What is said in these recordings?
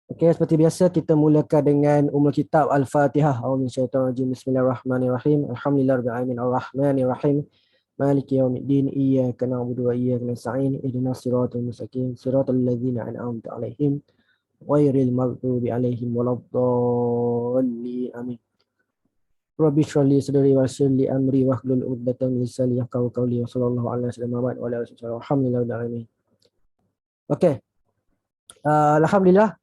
Okey, seperti biasa kita mulakan dengan Ummul Kitab Al-Fatihah. A'udzubillahi Bismillahirrahmanirrahim. Alhamdulillahirabbil alamin arrahmanirrahim. Maliki yaumiddin. Iyyaka na'budu wa iyyaka nasta'in. Ihdinas siratal mustaqim. Siratal ladzina an'amta 'alaihim ghairil maghdubi 'alaihim waladdallin. Amin. Rabbi shrah li sadri wa yassir li amri wahlul 'uqdatam min lisani yafqahu qawli wa sallallahu alaihi wasallam wa ala alihi wasallam. Alhamdulillahirabbil alamin. Okey. Alhamdulillah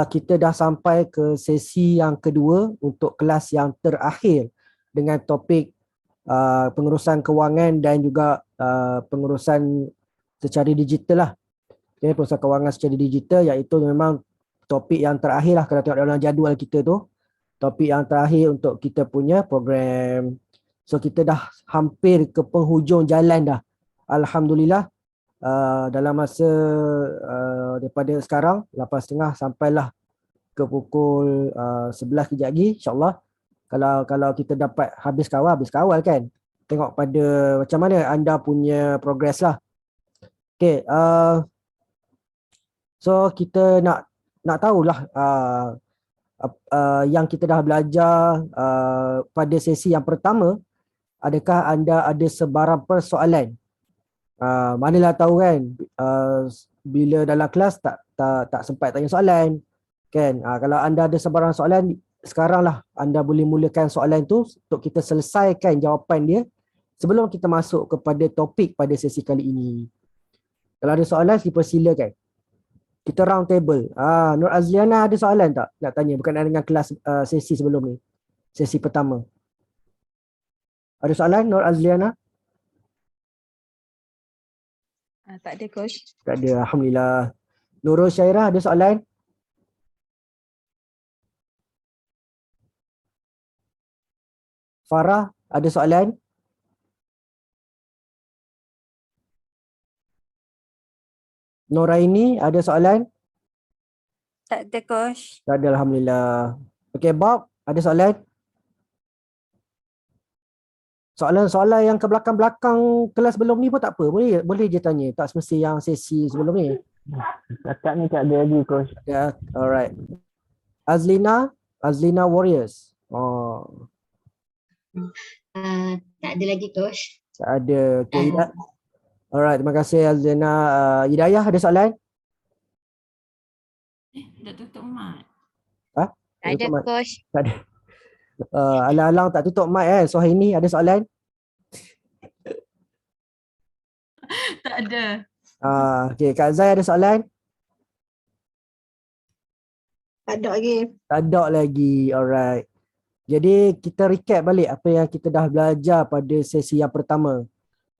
kita dah sampai ke sesi yang kedua untuk kelas yang terakhir dengan topik pengurusan kewangan dan juga pengurusan secara digital lah. Okay, pengurusan kewangan secara digital iaitu memang topik yang terakhir lah kalau tengok dalam jadual kita tu. Topik yang terakhir untuk kita punya program. So kita dah hampir ke penghujung jalan dah. Alhamdulillah. Dalam masa daripada sekarang 8.30 sampailah ke pukul 11 kejap lagi, insyaAllah kalau kita dapat habis kawal kan, tengok pada macam mana anda punya progress lah. Okay, so kita nak tahulah yang kita dah belajar pada sesi yang pertama. Adakah anda ada sebarang persoalan? Manalah tahu kan, bila dalam kelas tak sempat tanya soalan kan. Kalau anda ada sebarang soalan, sekaranglah anda boleh mulakan soalan tu untuk kita selesaikan jawapan dia sebelum kita masuk kepada topik pada sesi kali ini. Kalau ada soalan, silakan. Kita round table. Nur Azliana ada soalan tak nak tanya berkenaan dengan kelas sesi sebelum ni, sesi pertama? Ada soalan Nur Azliana? Tak ada, Coach. Tak ada, Alhamdulillah. Nurul Syairah ada soalan? Farah ada soalan? Noraini ada soalan? Tak ada, Coach. Tak ada, Alhamdulillah. Okey, Bob ada soalan? Soalan-soalan yang ke belakang-belakang kelas sebelum ni pun tak apa. Boleh je tanya. Tak semesti yang sesi sebelum ni. Setakat ni tak ada lagi, Coach. Ya, alright. Azlina Warriors. Tak ada lagi, Coach. Tak ada. Okay, alright, terima kasih Azlina. Hidayah ada soalan? Dah tutup mic. Tak ada, Coach. Tak ada. Alang-alang tak tutup mic Sohaini ada soalan? Tak ada. Okay, Kak Zai ada soalan? Tak ada lagi. Tak ada lagi. Alright. Jadi kita recap balik apa yang kita dah belajar pada sesi yang pertama.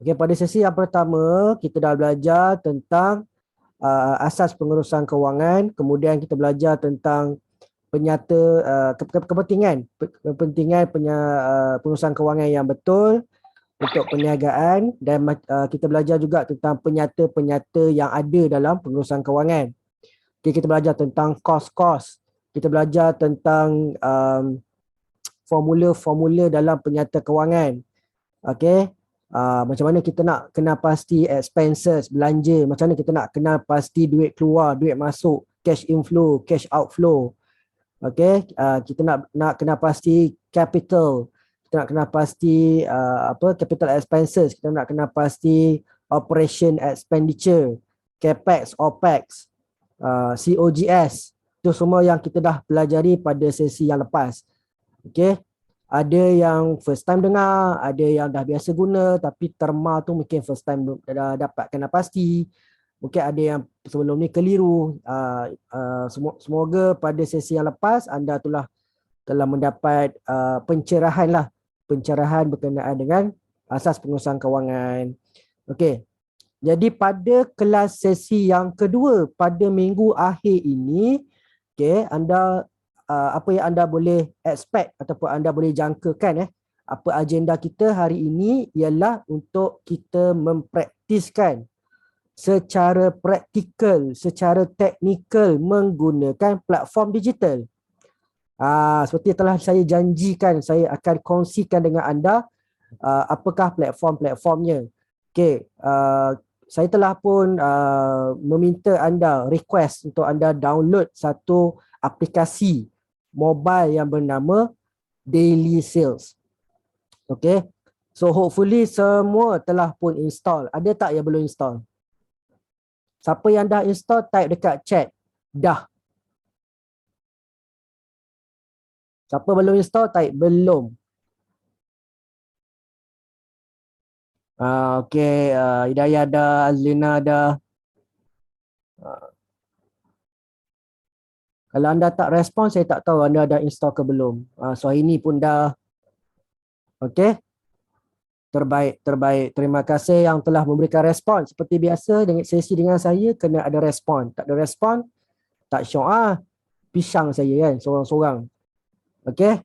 Okay, pada sesi yang pertama kita dah belajar tentang asas pengurusan kewangan, kemudian kita belajar tentang kepentingan pengurusan kewangan yang betul untuk perniagaan, dan kita belajar juga tentang penyata-penyata yang ada dalam pengurusan kewangan. Okay, kita belajar tentang kos-kos, kita belajar tentang formula-formula dalam penyata kewangan. Okay, macam mana kita nak kenal pasti expenses, belanja, macam mana kita nak kenal pasti duit keluar, duit masuk, cash inflow, cash outflow. Okay, kita nak kenal pasti capital, kita nak kenal pasti capital expenses, kita nak kenal pasti operation expenditure, capex, opex, COGS. Itu semua yang kita dah pelajari pada sesi yang lepas. Okay, ada yang first time dengar, ada yang dah biasa guna, tapi terma tu mungkin first time dah dapat kenal pasti. Mungkin ada yang sebelum ni keliru. Semoga pada sesi yang lepas anda telah mendapat pencerahan berkenaan dengan asas pengurusan kewangan. Okey. Jadi pada kelas sesi yang kedua pada minggu akhir ini, okey, anda apa yang anda boleh expect ataupun anda boleh jangkakan apa agenda kita hari ini ialah untuk kita mempraktiskan secara praktikal, secara teknikal menggunakan platform digital. Seperti telah saya janjikan, saya akan kongsikan dengan anda apakah platform-platformnya. Okay, saya telah pun meminta anda, request untuk anda download satu aplikasi mobile yang bernama Daily Sales. Okay. So hopefully semua telah pun install. Ada tak yang belum install? Siapa yang dah install, type dekat chat. Dah. Siapa belum install, type belum. Okay, Hidayah dah, Azlina dah. Kalau anda tak respon, saya tak tahu anda dah install ke belum. So ini pun dah. Okay. Terbaik, terbaik. Terima kasih yang telah memberikan respon. Seperti biasa, dengan sesi dengan saya, kena ada respon. Tak ada respon, tak syok. Pisang saya kan, seorang-seorang. Okay.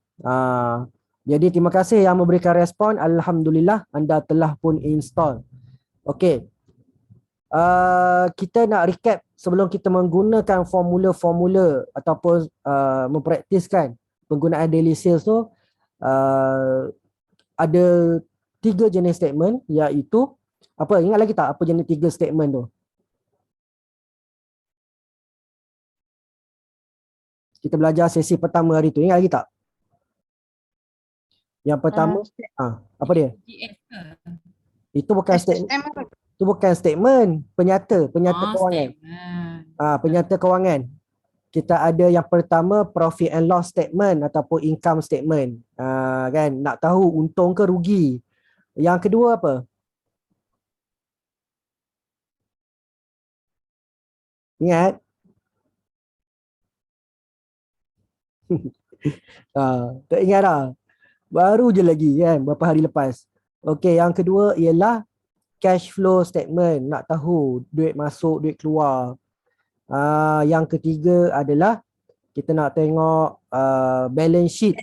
Jadi terima kasih yang memberikan respon. Alhamdulillah anda telah pun install. Okey. Kita nak recap sebelum kita menggunakan formula-formula ataupun mempraktiskan penggunaan daily sales tu. Ada 3 jenis statement, iaitu apa? Ingat lagi tak apa jenis 3 statement tu? Kita belajar sesi pertama hari tu. Ingat lagi tak? Yang pertama, apa dia? GS ke? Itu bukan statement. Itu bukan statement, penyata kewangan. Statement. Penyata kewangan. Kita ada yang pertama profit and loss statement ataupun income statement. Kan, nak tahu untung ke rugi. Yang kedua apa? Ingat? Tak ingat dah. Baru je lagi kan, berapa hari lepas. Okey, yang kedua ialah cash flow statement. Nak tahu duit masuk, duit keluar. Yang ketiga adalah kita nak tengok balance sheet.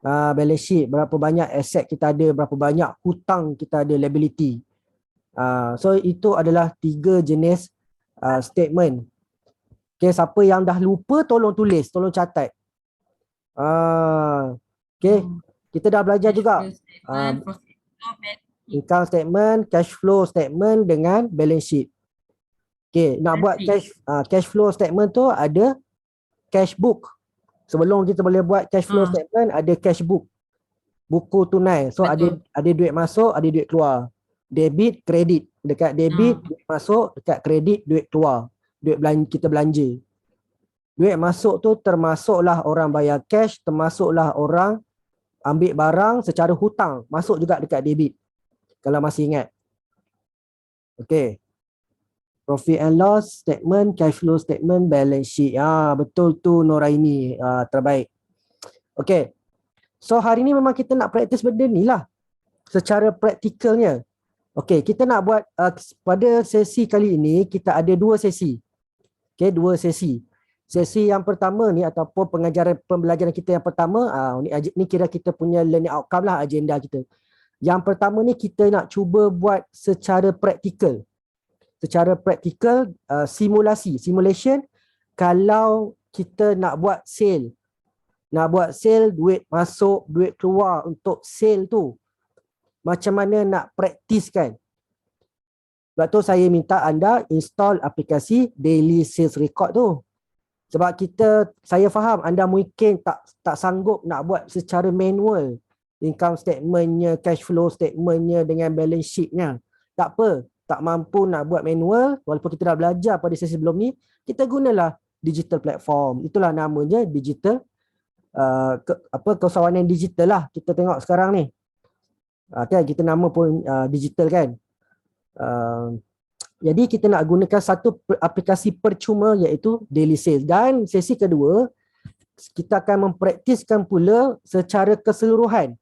Balance sheet, berapa banyak aset kita ada, berapa banyak hutang kita ada, liability. So itu adalah 3 jenis statement. Okay, siapa yang dah lupa tolong tulis, tolong catat. Okay, kita dah belajar juga income statement, cash flow statement dengan balance sheet. Okay, nak buat cash flow statement tu ada cash book. Sebelum kita boleh buat cash flow statement, ada cash book. Buku tunai. So ada duit masuk, ada duit keluar. Debit, kredit. Dekat debit, duit masuk, dekat kredit, duit keluar. Duit kita belanja. Duit masuk tu termasuklah orang bayar cash, termasuklah orang ambil barang secara hutang. Masuk juga dekat debit. Kalau masih ingat. Okay. Profit and loss statement, cash flow statement, balance sheet. Betul tu Noraini. Terbaik. Okay. So hari ni memang kita nak praktis benda ni lah. Secara praktikalnya. Okay, kita nak buat pada sesi kali ini kita ada 2 sesi. Okay, 2 sesi. Sesi yang pertama ni ataupun pembelajaran kita yang pertama, ni kira kita punya learning outcome lah, agenda kita. Yang pertama ni kita nak cuba buat secara praktikal. Secara praktikal, simulation, kalau kita nak buat sale. Nak buat sale, duit masuk, duit keluar untuk sale tu. Macam mana nak praktiskan. Sebab tu saya minta anda install aplikasi Daily Sales Record tu. Sebab saya faham anda mungkin tak sanggup nak buat secara manual. Income statementnya, cash flow statementnya dengan balance sheetnya. Tak apa, tak mampu nak buat manual, walaupun kita dah belajar pada sesi sebelum ni, kita gunalah digital platform. Itulah namanya digital, keusahawanan digital lah. Kita tengok sekarang ni. Kan kita nama pun digital kan. Jadi kita nak gunakan satu aplikasi percuma iaitu Daily Sales. Dan sesi kedua kita akan mempraktiskan pula secara keseluruhan.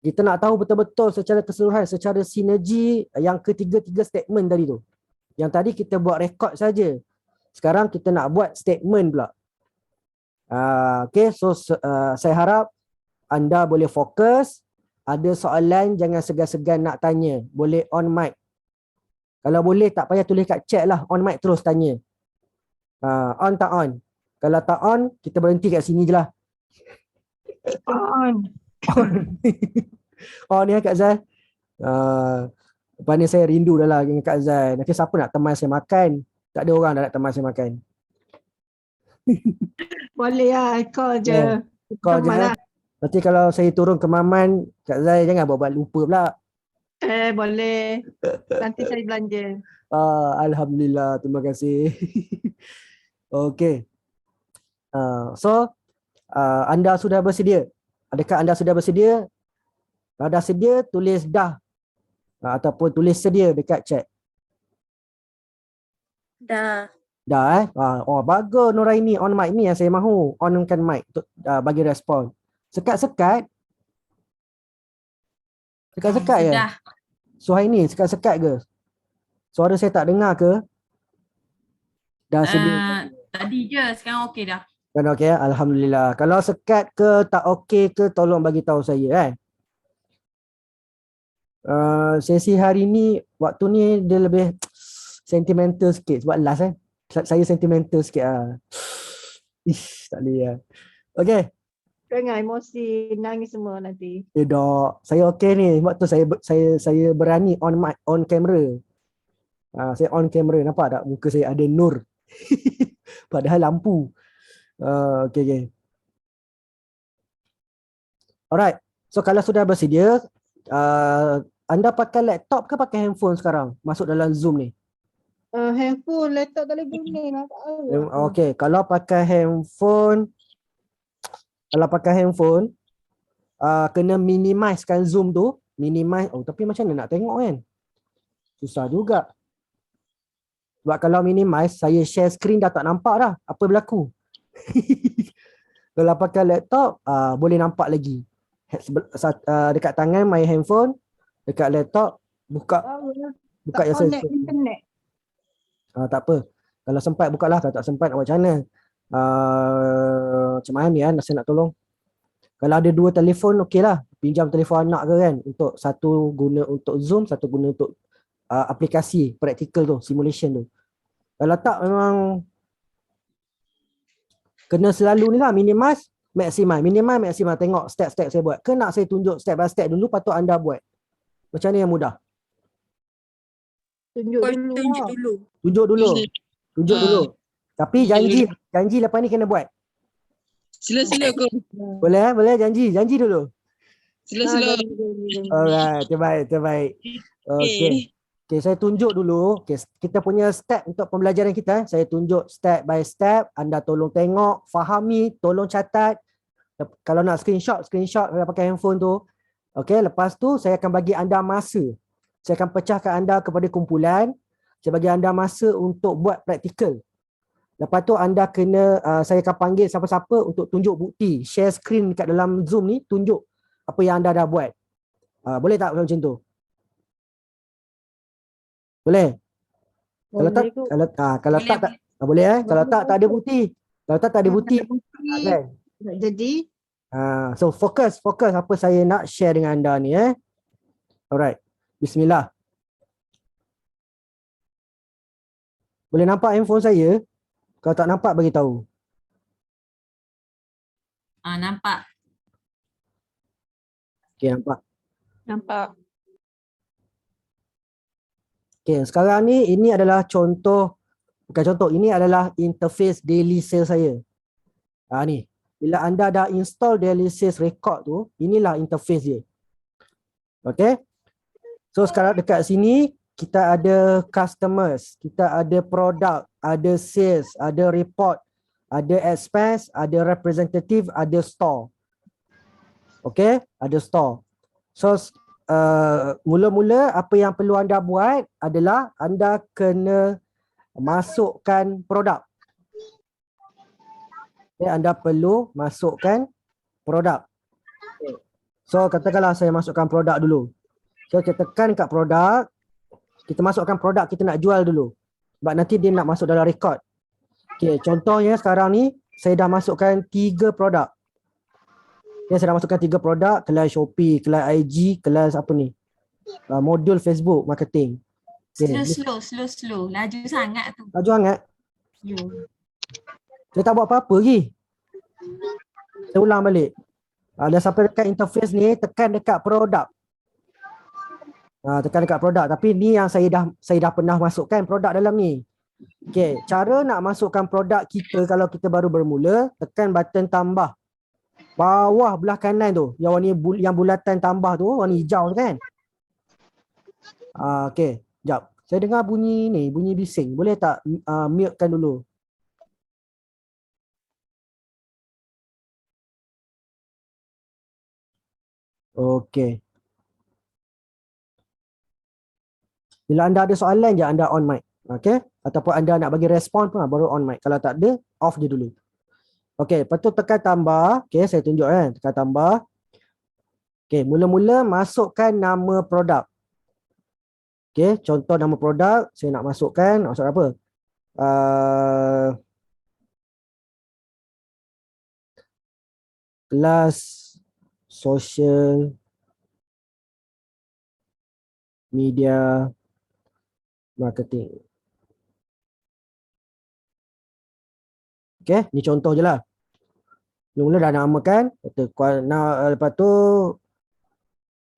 Kita nak tahu betul-betul secara keseluruhan, secara sinergi yang ketiga-tiga statement tadi tu. Yang tadi kita buat rekod saja. Sekarang kita nak buat statement pula. Okay, so saya harap anda boleh fokus. Ada soalan jangan segan-segan nak tanya. Boleh on mic. Kalau boleh tak payah tulis kat chat lah. On mic terus tanya. On tak on? Kalau tak on, kita berhenti kat sini je lah. On. Oh ni Kak Zal. Lepas ni saya rindu dah lah dengan Kak Zai. Nanti siapa nak teman saya makan? Tak ada orang dah nak teman saya makan. Boleh lah, call je. Yeah. Call je. Come lah. Nanti kalau saya turun ke Maman, Kak Zai jangan buat lupa pula. Boleh. Nanti saya belanja. Alhamdulillah, terima kasih. Okey. Anda sudah bersedia? Adakah anda sudah bersedia? Kalau dah sedia, tulis dah. Ataupun tulis sedia dekat chat. Dah. Dah bagus Nuraini on mic ni yang saya mahu. Onkan mic untuk bagi respon. Sekat-sekat. Sekat-sekat je. Sudah. Suhaini sekat-sekat ke? Suara saya tak dengar ke? Dah sedia. Tadi je, sekarang okey dah. Kan okey, alhamdulillah. Kalau sekat ke tak okey ke tolong bagi tahu saya sesi hari ni waktu ni dia lebih sentimental sikit sebab last saya sentimental sikit tak boleh okey. Jangan emosi, nangis semua nanti. Tak, saya okey ni. Sebab tu saya berani on mic, on camera. Saya on camera, nampak tak muka saya ada nur. Padahal lampu. Okey. Alright. So kalau sudah bersedia, anda pakai laptop ke pakai handphone sekarang masuk dalam Zoom ni? Handphone, laptop tak boleh guna lah. Okey, kalau pakai handphone, kena minimizekan Zoom tu. Minimize. Tapi macam mana nak tengok kan? Susah juga. Sebab kalau minimize, saya share screen dah tak nampak dah apa berlaku. Kalau pakai laptop, boleh nampak lagi. Dekat tangan main handphone, dekat laptop buka Tak yang connect internet. Tak apa. Kalau sempat bukalah, kalau tak sempat nak buat macam mana? Macam mana ni saya nak tolong. Kalau ada dua telefon, okey lah. Pinjam telefon anak ke kan. Untuk satu guna untuk Zoom, satu guna untuk aplikasi praktikal tu, simulation tu. Kalau tak memang kena selalu ni lah, minimize, maximal. Tengok step-step saya buat. Ke nak saya tunjuk step by step dulu, patut anda buat. Macam ni yang mudah? Tunjuk dulu. Tunjuk dulu. Tapi janji lepas ni kena buat. Sila-sila kau. Boleh janji dulu. Sila-sila. Alright, terbaik. Okey, saya tunjuk dulu. Kita punya step untuk pembelajaran kita. Saya tunjuk step by step. Anda tolong tengok, fahami, tolong catat. Kalau nak screenshot kalau pakai handphone tu. Okey, lepas tu saya akan bagi anda masa. Saya akan pecahkan anda kepada kumpulan. Saya bagi anda masa untuk buat praktikal. Lepas tu anda kena, saya akan panggil siapa-siapa untuk tunjuk bukti. Share screen kat dalam Zoom ni, tunjuk apa yang anda dah buat. Boleh tak macam tu? Boleh? Kalau tak, boleh Kalau tak ada bukti. Kalau tak ada bukti. Kan? Tak jadi. So fokus apa saya nak share dengan anda ni Alright. Bismillah. Boleh nampak handphone saya? Kalau tak nampak bagi tahu. Nampak. Okey, nampak. Nampak. Okey, sekarang ni ini adalah ini adalah interface daily sales saya. Ni. Bila anda dah install daily sales record tu, inilah interface dia. Okey. So sekarang dekat sini kita ada customers, kita ada produk, ada sales, ada report, ada expense, ada representative, ada store. Okay, ada store. So mula-mula apa yang perlu anda buat adalah anda kena masukkan produk. Okay, anda perlu masukkan produk. So katakanlah saya masukkan produk dulu. So kita tekan kat produk. Kita masukkan produk kita nak jual dulu. Sebab nanti dia nak masuk dalam rekod. Okay, contohnya sekarang ni, saya dah masukkan 3 produk. Okay, saya dah masukkan 3 produk, kelas Shopee, kelas IG, kelas apa ni? Modul Facebook marketing. Okay. Slow. Laju sangat tu. Laju sangat? Slow. Saya tak buat apa-apa lagi. Saya ulang balik. Dah sampai dekat interface ni, tekan dekat produk. Tekan dekat produk. Tapi ni yang saya dah pernah masukkan produk dalam ni. Okey, cara nak masukkan produk kita kalau kita baru bermula, tekan button tambah. Bawah belah kanan tu, yang warna yang bulatan tambah tu, warna hijau tu kan. Okey, jap. Saya dengar bunyi ni, bunyi bising. Boleh tak mute-kan dulu? Okey. Bila anda ada soalan je, anda on mic. Okey? Ataupun anda nak bagi respon pun baru on mic. Kalau tak ada, off je dulu. Okey, lepas tu tekan tambah. Okey, saya tunjuk kan. Tekan tambah. Okey, mula-mula masukkan nama produk. Okey, contoh nama produk. Saya nak masukkan. Masuk apa? Kelas social media marketing. Okey, ni contoh je lah. Mula-mula dah namakan. Lepas tu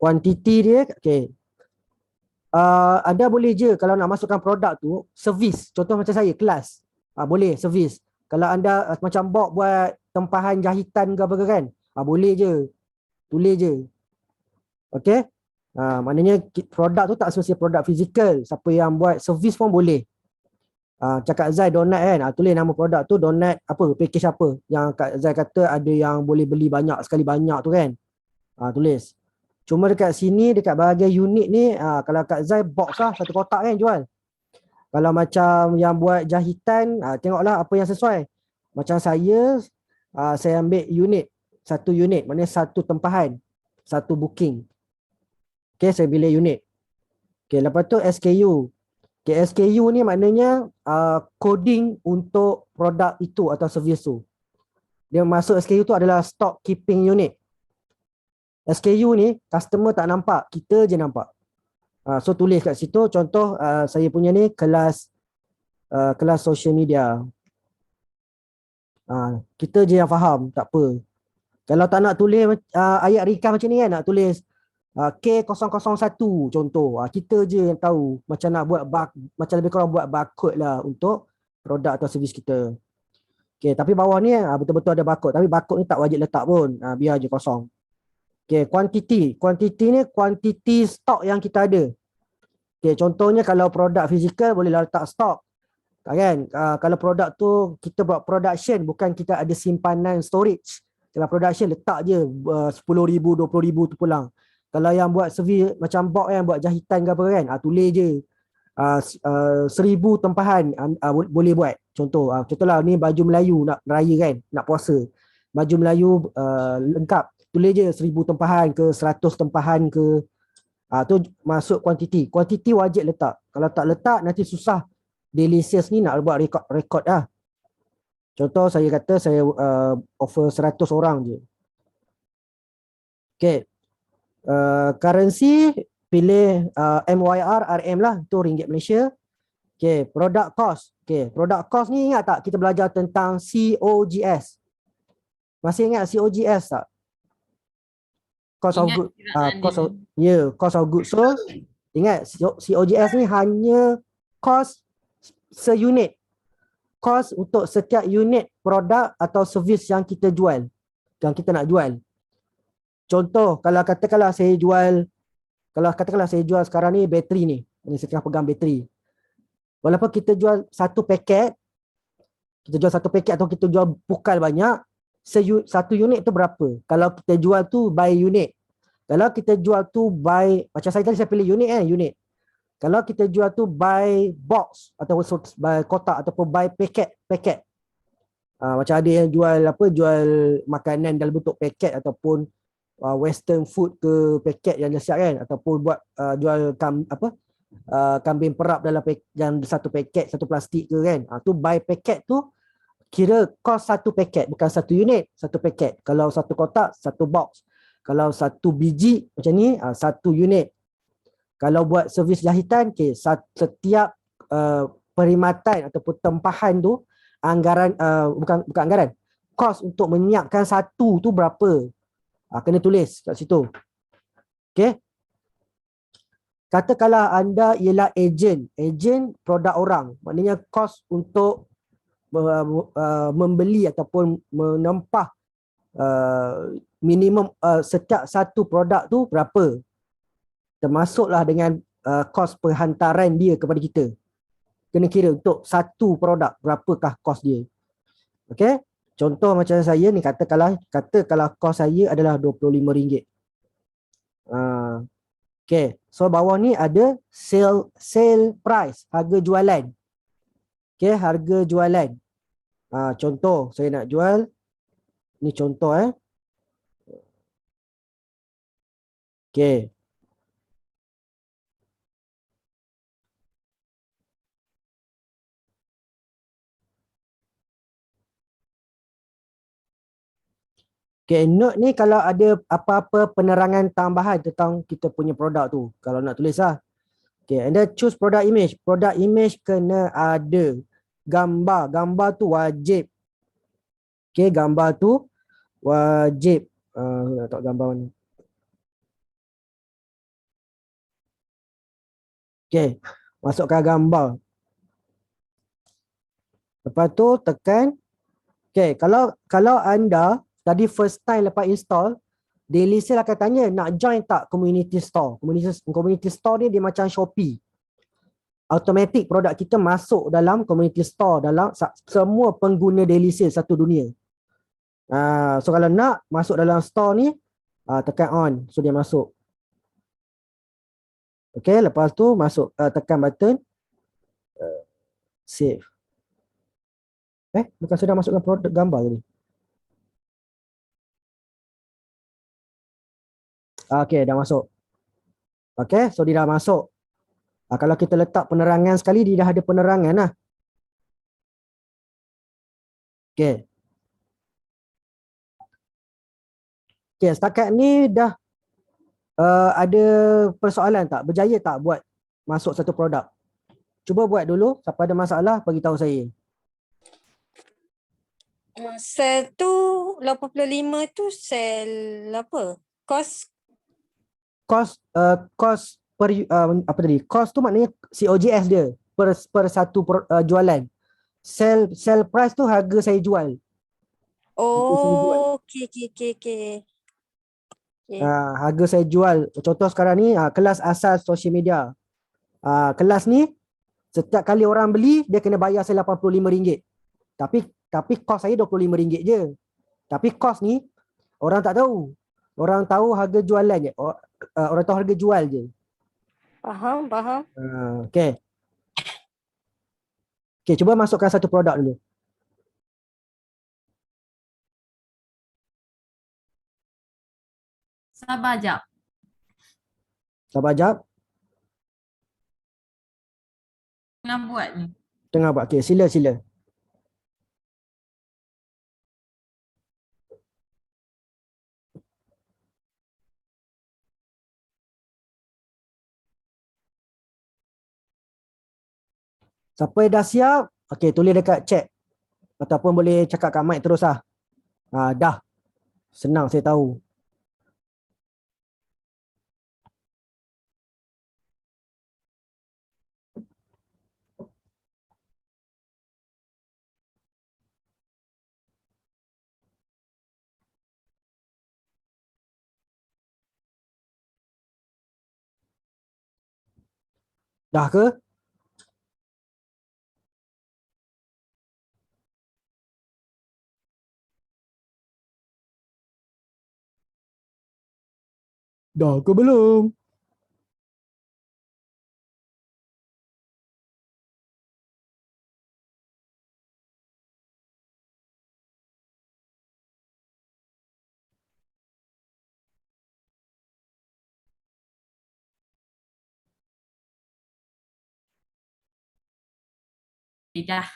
kuantiti dia. Okey. Anda boleh je kalau nak masukkan produk tu, servis. Contoh macam saya, kelas. Boleh, servis. Kalau anda macam buat tempahan jahitan ke apa ke kan, boleh je. Tulis je. Okey. Maknanya produk tu tak semestinya produk fizikal. Siapa yang buat servis pun boleh. Cakap Zai donat kan, tulis nama produk tu donat apa, package apa yang Kak Zai kata ada yang boleh beli banyak sekali banyak tu kan. Tulis. Cuma dekat sini, dekat bahagian unit ni, kalau Kak Zai box lah, satu kotak kan jual. Kalau macam yang buat jahitan, tengoklah apa yang sesuai. Macam saya ambil unit. Satu unit, maknanya satu tempahan. Satu booking. Okay, saya pilih unit. Okay, lepas tu SKU. Okay, SKU ni maknanya coding untuk produk itu atau servis tu. Dia masuk SKU tu adalah stock keeping unit. SKU ni customer tak nampak, kita je nampak. So tulis kat situ, contoh saya punya ni kelas social media. Kita je yang faham, tak apa. Kalau tak nak tulis ayat ringkas macam ni kan, nak tulis K001 contoh. Kita je yang tahu macam nak buat macam lebih kurang buat barcode lah untuk produk atau servis kita. Okay, tapi bawah ni betul-betul ada barcode. Tapi barcode ni tak wajib letak pun. Biar je kosong. Okay, kuantiti. Kuantiti ni kuantiti stok yang kita ada. Okay, contohnya kalau produk fizikal bolehlah letak stok. Kan? Kalau produk tu kita buat production, bukan kita ada simpanan storage. Kalau production letak je 10,000, 20,000 tu pulang. Kalau yang buat servis macam box yang buat jahitan ke apa kan, tulis je 1,000 tempahan boleh buat. Contohlah ni baju Melayu nak raya kan, nak puasa. Baju Melayu lengkap. Tulis je 1,000 tempahan ke 100 tempahan ke. Tu masuk kuantiti. Kuantiti wajib letak. Kalau tak letak nanti susah daily sales ni nak buat rekod lah. Contoh saya kata saya offer 100 orang je. Okay. Currency pilih MYR, RM lah. Tu ringgit Malaysia. Okay. Product cost. Okay. Product cost ni ingat tak kita belajar tentang COGS? Masih ingat COGS tak? Cost of goods. Cost of goods. So ingat COGS ni hanya cost seunit. Cost untuk setiap unit produk atau servis yang kita jual, yang kita nak jual. Contoh, kalau katakanlah saya jual sekarang ni bateri ni. Ini saya tengah pegang bateri. Walaupun kita jual satu paket atau kita jual pukal banyak, satu unit tu berapa? Kalau kita jual tu by unit. Kalau kita jual tu by, macam saya tadi saya pilih unit. Kalau kita jual tu by box atau by kotak ataupun by paket. Macam ada yang jual makanan dalam bentuk paket ataupun western food ke paket yang dah siap kan, ataupun buat jual kambing perap dalam yang satu paket, satu plastik ke kan. Tu by paket tu kira kos satu paket, bukan satu unit, satu paket. Kalau satu kotak, satu box. Kalau satu biji macam ni, satu unit. Kalau buat servis jahitan, setiap perkhidmatan ataupun tempahan tu, anggaran bukan anggaran, kos untuk menyiapkan satu tu berapa? Kena tulis kat situ. Okay. katakanlah anda ialah ejen produk orang, maknanya kos untuk membeli ataupun menempah minimum setiap satu produk tu berapa, termasuklah dengan kos penghantaran dia kepada kita. Kena kira untuk satu produk berapakah kos dia. Okey, contoh macam saya ni, katakanlah kos saya adalah RM25. Okey, so bawah ni ada sale price, harga jualan. Okey, harga jualan. Contoh saya nak jual, ni contoh Okey. Okay, note ni kalau ada apa-apa penerangan tambahan tentang kita punya produk tu, kalau nak tulis lah. Okay, and then choose product image. Product image kena ada gambar. Gambar tu wajib. Okay, gambar tu wajib. Nak tahu gambar mana. Okay, masukkan gambar. Lepas tu tekan. Okay, kalau anda tadi first time lepas install, Daily Sale akan tanya nak join tak community store. Community store ni dia macam Shopee. Automatic produk kita masuk dalam community store, dalam semua pengguna Daily Sale satu dunia. So kalau nak masuk dalam store ni, tekan on, so dia masuk. Okay, lepas tu masuk, tekan button save. Bukan sudah masukkan produk gambar tadi. Okay, dah masuk. Okay, so dia dah masuk. Kalau kita letak penerangan sekali, dia dah ada penerangan lah. Okay. Okay, setakat ni dah ada persoalan tak? Berjaya tak buat masuk satu produk? Cuba buat dulu. Siapa ada masalah, beritahu saya. Sel tu 85 tu sel apa? Kos Per apa tadi? Kos tu maknanya COGS dia per satu jualan. Sell price tu harga saya jual. okey. Harga saya jual. Contoh sekarang ni kelas asas social media. Kelas ni setiap kali orang beli dia kena bayar saya RM85. Tapi kos saya RM25 je. Tapi kos ni orang tak tahu. Orang tahu harga jualan je. Orang tahu harga jual je. Faham. Okay. Okay, cuba masukkan satu produk dulu. Sabar jap. Sabar jap. Tengah buat ni. Tengah buat. Okay, sila. Siapa yang dah siap? Okay, tulis dekat chat. Ataupun boleh cakap kat mic terus lah. Dah. Senang saya tahu. Dah ke? Dah ke belum? Dah.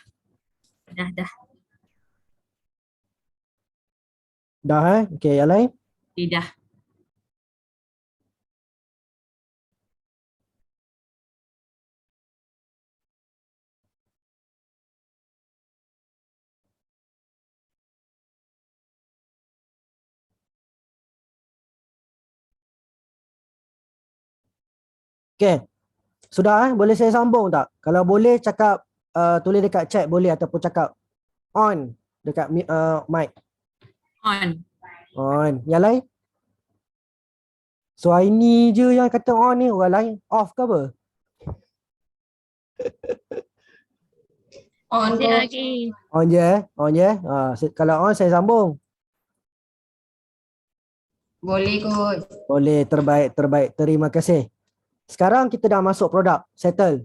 Dah Okay, yang lain? Dah. Okay. Sudah boleh saya sambung tak? Kalau boleh cakap tulis dekat chat boleh ataupun cakap on dekat mic. On. On. Yang lain? So ini je yang kata on ni, orang lain off ke apa? On Dia je. lagi. On je eh? On je eh? Kalau on saya sambung. Boleh kot. Boleh, terbaik, terbaik. Terima kasih. Sekarang kita dah masuk produk, settle.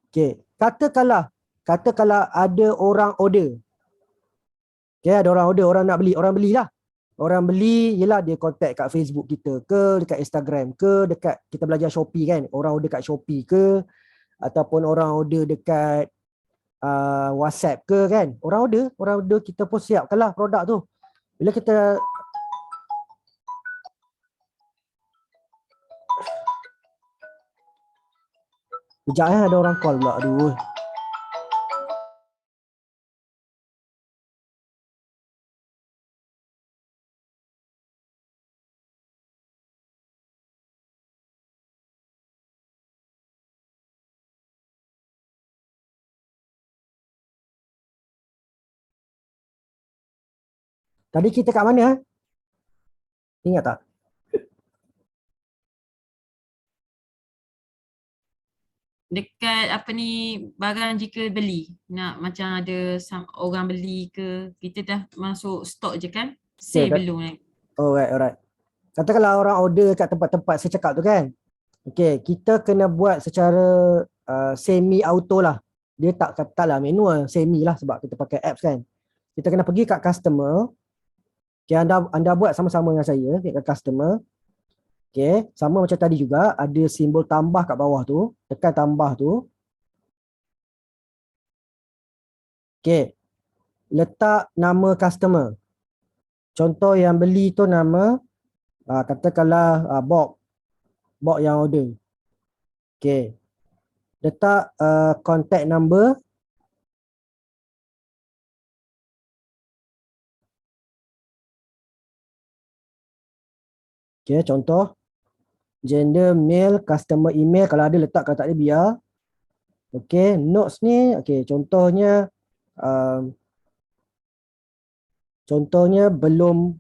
Okay. Katakanlah ada orang order. Okay, ada orang order, orang nak beli, orang belilah. Orang beli, yelah dia contact kat Facebook kita ke, dekat Instagram ke, dekat kita belajar Shopee kan. Orang order kat Shopee ke, ataupun orang order dekat WhatsApp ke kan. Orang order kita pun siapkanlah produk tu. Bila kita Sekejap ada orang call pula. Aduh. Tadi kita kat mana? Ingat tak? Dekat apa ni, barang jika beli. Nak macam ada orang beli ke, kita dah masuk stok je kan? Save Okay, belum lagi. alright. Katakanlah orang order kat tempat-tempat saya cakap tu kan. Okay, kita kena buat secara semi auto lah. Dia taklah manual, semi lah sebab kita pakai apps kan. Kita kena pergi kat customer. Okay, anda buat sama-sama dengan saya, pergi kat customer. Okay, sama macam tadi juga, ada simbol tambah kat bawah tu, tekan tambah tu. Okay, letak nama customer. Contoh yang beli tu nama, katakanlah Bob yang order. Okay, letak contact number. Okay, contoh gender male, customer email, kalau ada letak, kalau tak ada biar. Okay, notes ni, okay, contohnya belum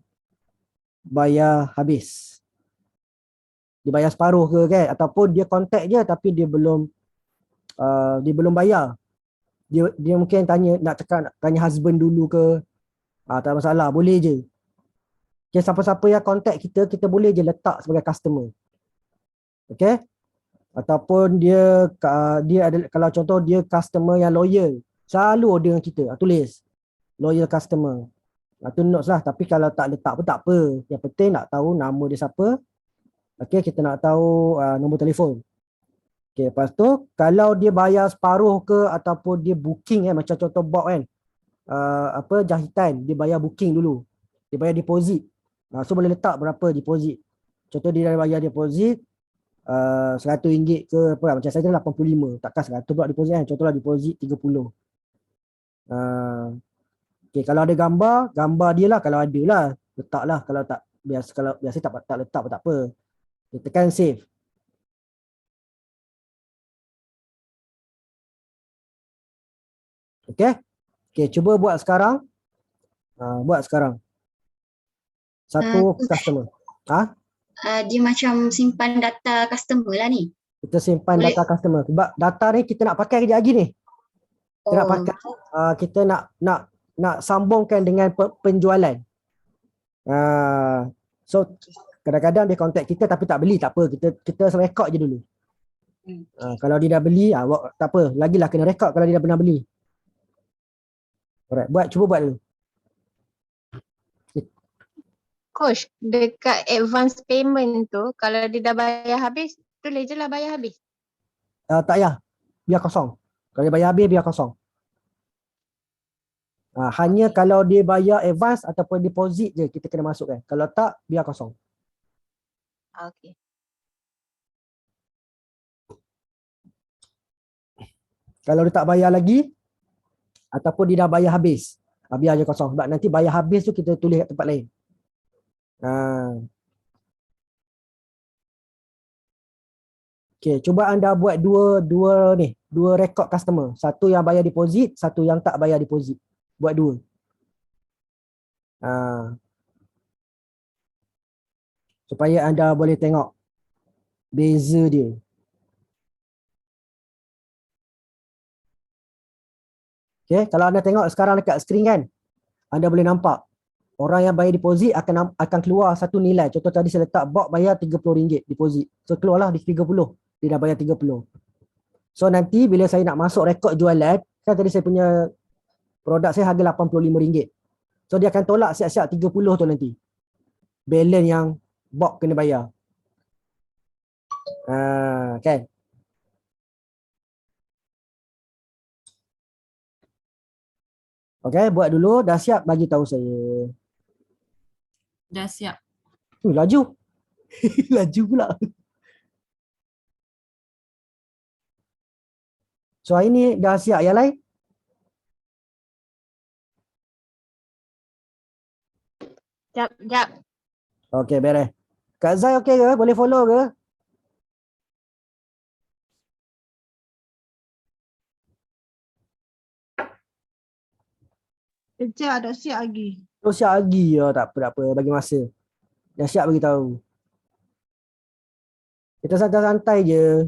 bayar habis. Dia bayar separuh ke kan, ataupun dia contact je tapi dia belum bayar. Dia mungkin nak tanya husband dulu ke. Tak masalah, boleh je. Okay, siapa-siapa yang contact kita boleh je letak sebagai customer. Okay? Ataupun dia ada, kalau contoh dia customer yang loyal, selalu order dengan kita, tulis loyal customer. Tu notes lah, tapi kalau tak letak pun tak apa. Yang penting nak tahu nama dia siapa. Okay, kita nak tahu nombor telefon. Okay, lepas tu kalau dia bayar separuh ke ataupun dia booking macam contoh Bob kan, jahitan, dia bayar booking dulu, dia bayar deposit. So boleh letak berapa deposit. Contoh dia dah bayar deposit RM100 ke apa, macam saya 85, takkan 100 pula deposit kan, contohlah deposit 30. Okay, kalau ada gambar dia lah, kalau ada lah letaklah, kalau biasa tak letak pun tak apa. Kita tekan save. Okay, cuba buat sekarang. Satu customer. Dia macam simpan data customer lah ni. Kita simpan data customer. Sebab data ni kita nak pakai kejap lagi ni. Kita nak pakai, kita nak sambungkan dengan penjualan. So kadang-kadang dia contact kita tapi tak beli, tak apa. Kita record je dulu. Kalau dia dah beli, tak apa. Lagilah kena record kalau dia dah pernah beli. Alright, cuba buat dulu. Coach, dekat advance payment tu, kalau dia dah bayar habis, tulis je lah bayar habis. Tak payah, biar kosong. Kalau dia bayar habis, biar kosong. Hanya kalau dia bayar advance ataupun deposit je kita kena masukkan. Kalau tak, biar kosong. Okay. Kalau dia tak bayar lagi, ataupun dia dah bayar habis, biar je kosong. Sebab nanti bayar habis tu kita tulis kat tempat lain. Okey, cuba anda buat dua rekod customer. Satu yang bayar deposit, satu yang tak bayar deposit. Buat dua. Supaya anda boleh tengok beza dia. Okey, kalau anda tengok sekarang dekat skrin kan, anda boleh nampak orang yang bayar deposit akan keluar satu nilai. Contoh tadi saya letak Bob bayar RM30 deposit. So keluarlah di 30. Dia dah bayar 30. So nanti bila saya nak masuk rekod jualan, kan tadi saya punya produk saya harga RM85. So dia akan tolak siap-siap 30 tu nanti. Balance yang Bob kena bayar. Kan? Okey, buat dulu. Dah siap bagi tahu saya. Dah siap. Laju. Laju pula. So hari ni dah siap yang lain? Jap. Okey, beres. Kak Zai okey ke? Boleh follow ke? Kejap, dah siap lagi. Terus siap lagi. Oh, tak apa. Bagi masa. Dah siap bagi tahu. Kita santai-santai je.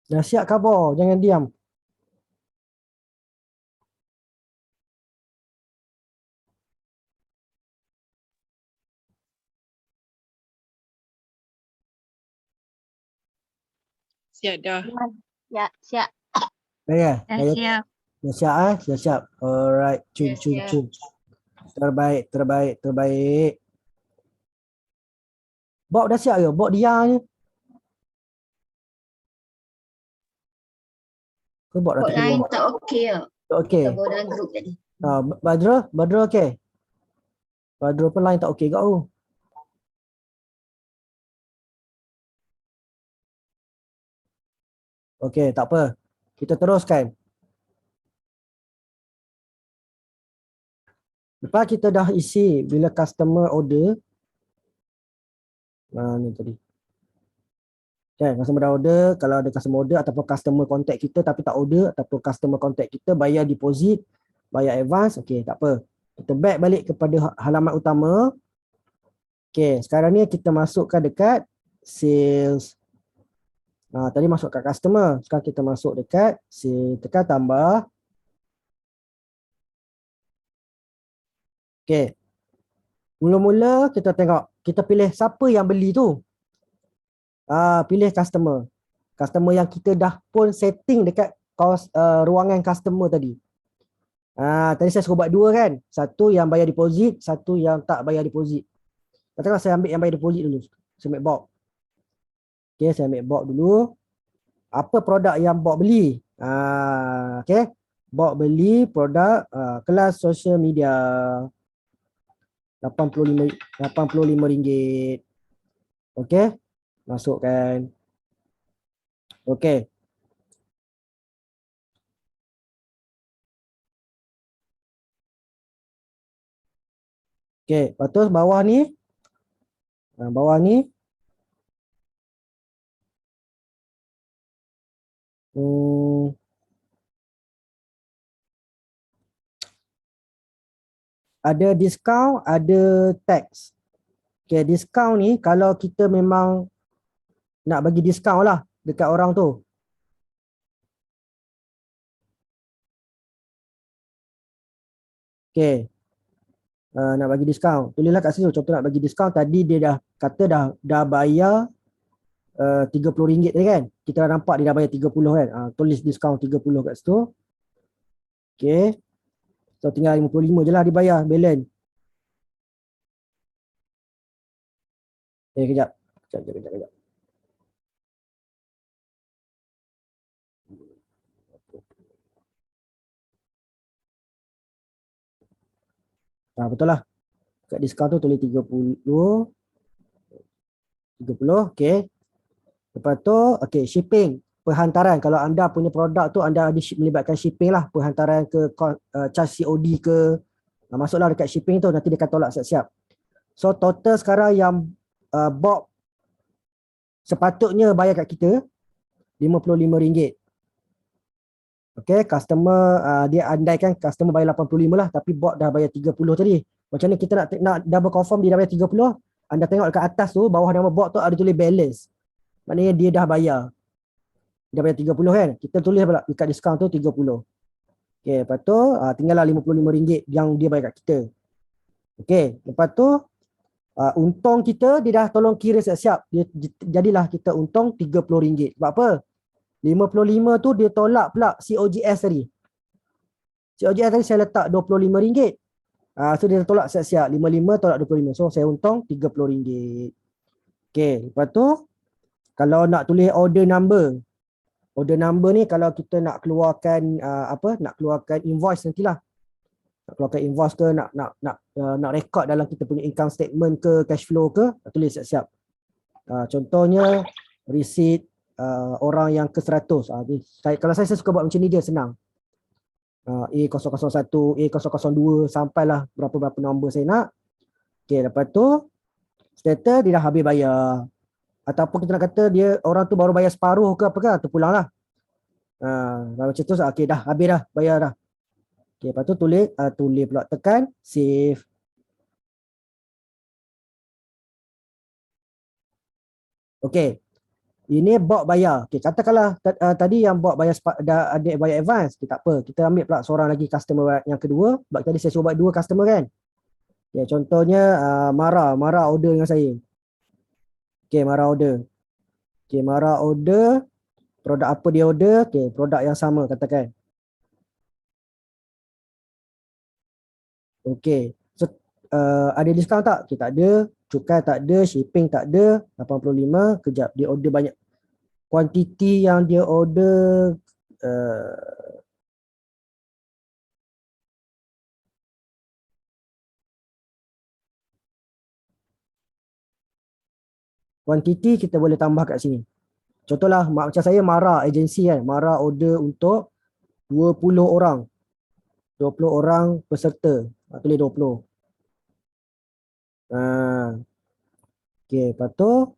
Dah siap khabar. Jangan diam. Siap dah. Siap. Baik. Dah siap. Dah siap Dah siap. Alright. Cun. Terbaik. Bob dah siap ke? Bob dia je. Ke Bob dah Bot lain terkeluar? tak okey ya. Okey. Kita bawa dalam grup tadi. Badrul okey? Badrul pun lain tak okey kau. Okey, tak apa. Kita teruskan. Lepas kita dah isi bila customer order. Ni tadi. Kan, customer dah order. Kalau ada customer order ataupun customer contact kita tapi tak order ataupun customer contact kita bayar deposit, bayar advance. Okey, tak apa. Kita back balik kepada halaman utama. Okey, sekarang ni kita masukkan dekat sales. Tadi masuk kat customer. Sekarang kita masuk dekat sales. Tekan tambah. Okey. Mula-mula kita tengok. Kita pilih siapa yang beli tu. Pilih customer. Customer yang kita dah pun setting dekat ruangan customer tadi. Tadi saya suruh buat dua kan. Satu yang bayar deposit, satu yang tak bayar deposit. Katakanlah saya ambil yang bayar deposit dulu. Saya ambil Bob. Okey, saya ambil Bob dulu. Apa produk yang Bob beli? Okey. Bob beli produk kelas social media. RM85. Okey. Masukkan. Okey. Okey, lepas tu bawah ni. Ada diskaun, ada tax. Okey, diskaun ni kalau kita memang nak bagi diskaun lah dekat orang tu. Okey. nak bagi diskaun. Tulislah kat situ contoh nak bagi diskaun. Tadi dia dah kata dah bayar RM30 tadi kan. Kita dah nampak dia dah bayar 30 kan. Tulis diskaun 30 kat situ. Okay. So tinggal 55 je lah dibayar balance. Kejap. Kejap. Betul lah. Kat diskaun tu tulis 30. Okay. Lepas tu, okay, shipping. Perhantaran. Kalau anda punya produk tu, anda ada melibatkan shipping lah. Perhantaran ke charge COD ke. Masuklah dekat shipping tu, nanti dia akan tolak siap-siap. So, total sekarang yang Bob sepatutnya bayar kat kita, RM55. Okay, customer, dia andaikan customer bayar 85 lah, tapi bot dah bayar 30 tadi. Macam ni kita nak double confirm dia dah bayar 30, anda tengok dekat atas tu, bawah nama bot tu ada tulis balance. Maknanya dia dah bayar. Dia bayar 30 kan? Kita tulis pula dekat diskaun tu 30. Okay, lepas tu tinggallah RM55 yang dia bayar kat kita. Okay, lepas tu untung kita, dia dah tolong kira siap-siap. Jadilah kita untung RM30. Sebab apa? 55 tu dia tolak pula COGS tadi. COGS tadi saya letak RM25. So dia tolak siap-siap. 55 tolak 25. So saya untung RM30. Okay, lepas tu kalau nak tulis order number. Order number ni kalau kita nak keluarkan nak keluarkan invoice nantilah. Nak keluarkan invoice ke nak record dalam kita punya income statement ke cash flow ke, tulis siap-siap. Contohnya receipt orang yang ke 100. Kalau saya suka buat macam ni je, senang. A001, A002 sampailah berapa-berapa nombor saya nak. Okay, lepas tu status dia dah habis bayar. Ataupun kita nak kata dia orang tu baru bayar separuh ke apa ke, terpulanglah. Macam tu, okay, dah habis dah, bayar dah. Okay, lepas tu tulis pula, tekan save. Okay, ini bot bayar. Okay, katakanlah tadi yang bot bayar dah ada bayar advance, tak apa. Kita ambil pula seorang lagi customer yang kedua. Sebab tadi saya suruh buat 2 customer kan. Okay, contohnya Mara order dengan saya. Okay, Mara order. Okay, Mara order. Produk apa dia order? Okay, produk yang sama katakan. Okay. So, ada diskaun tak? Okay, tak ada. Cukai tak ada. Shipping tak ada. 85. Kejap, dia order banyak. Kuantiti yang dia order kuantiti kita boleh tambah kat sini. Contohlah macam saya Mara agensi kan. Mara order untuk 20 orang. 20 orang peserta. Tulis 20. Okay, lepas tu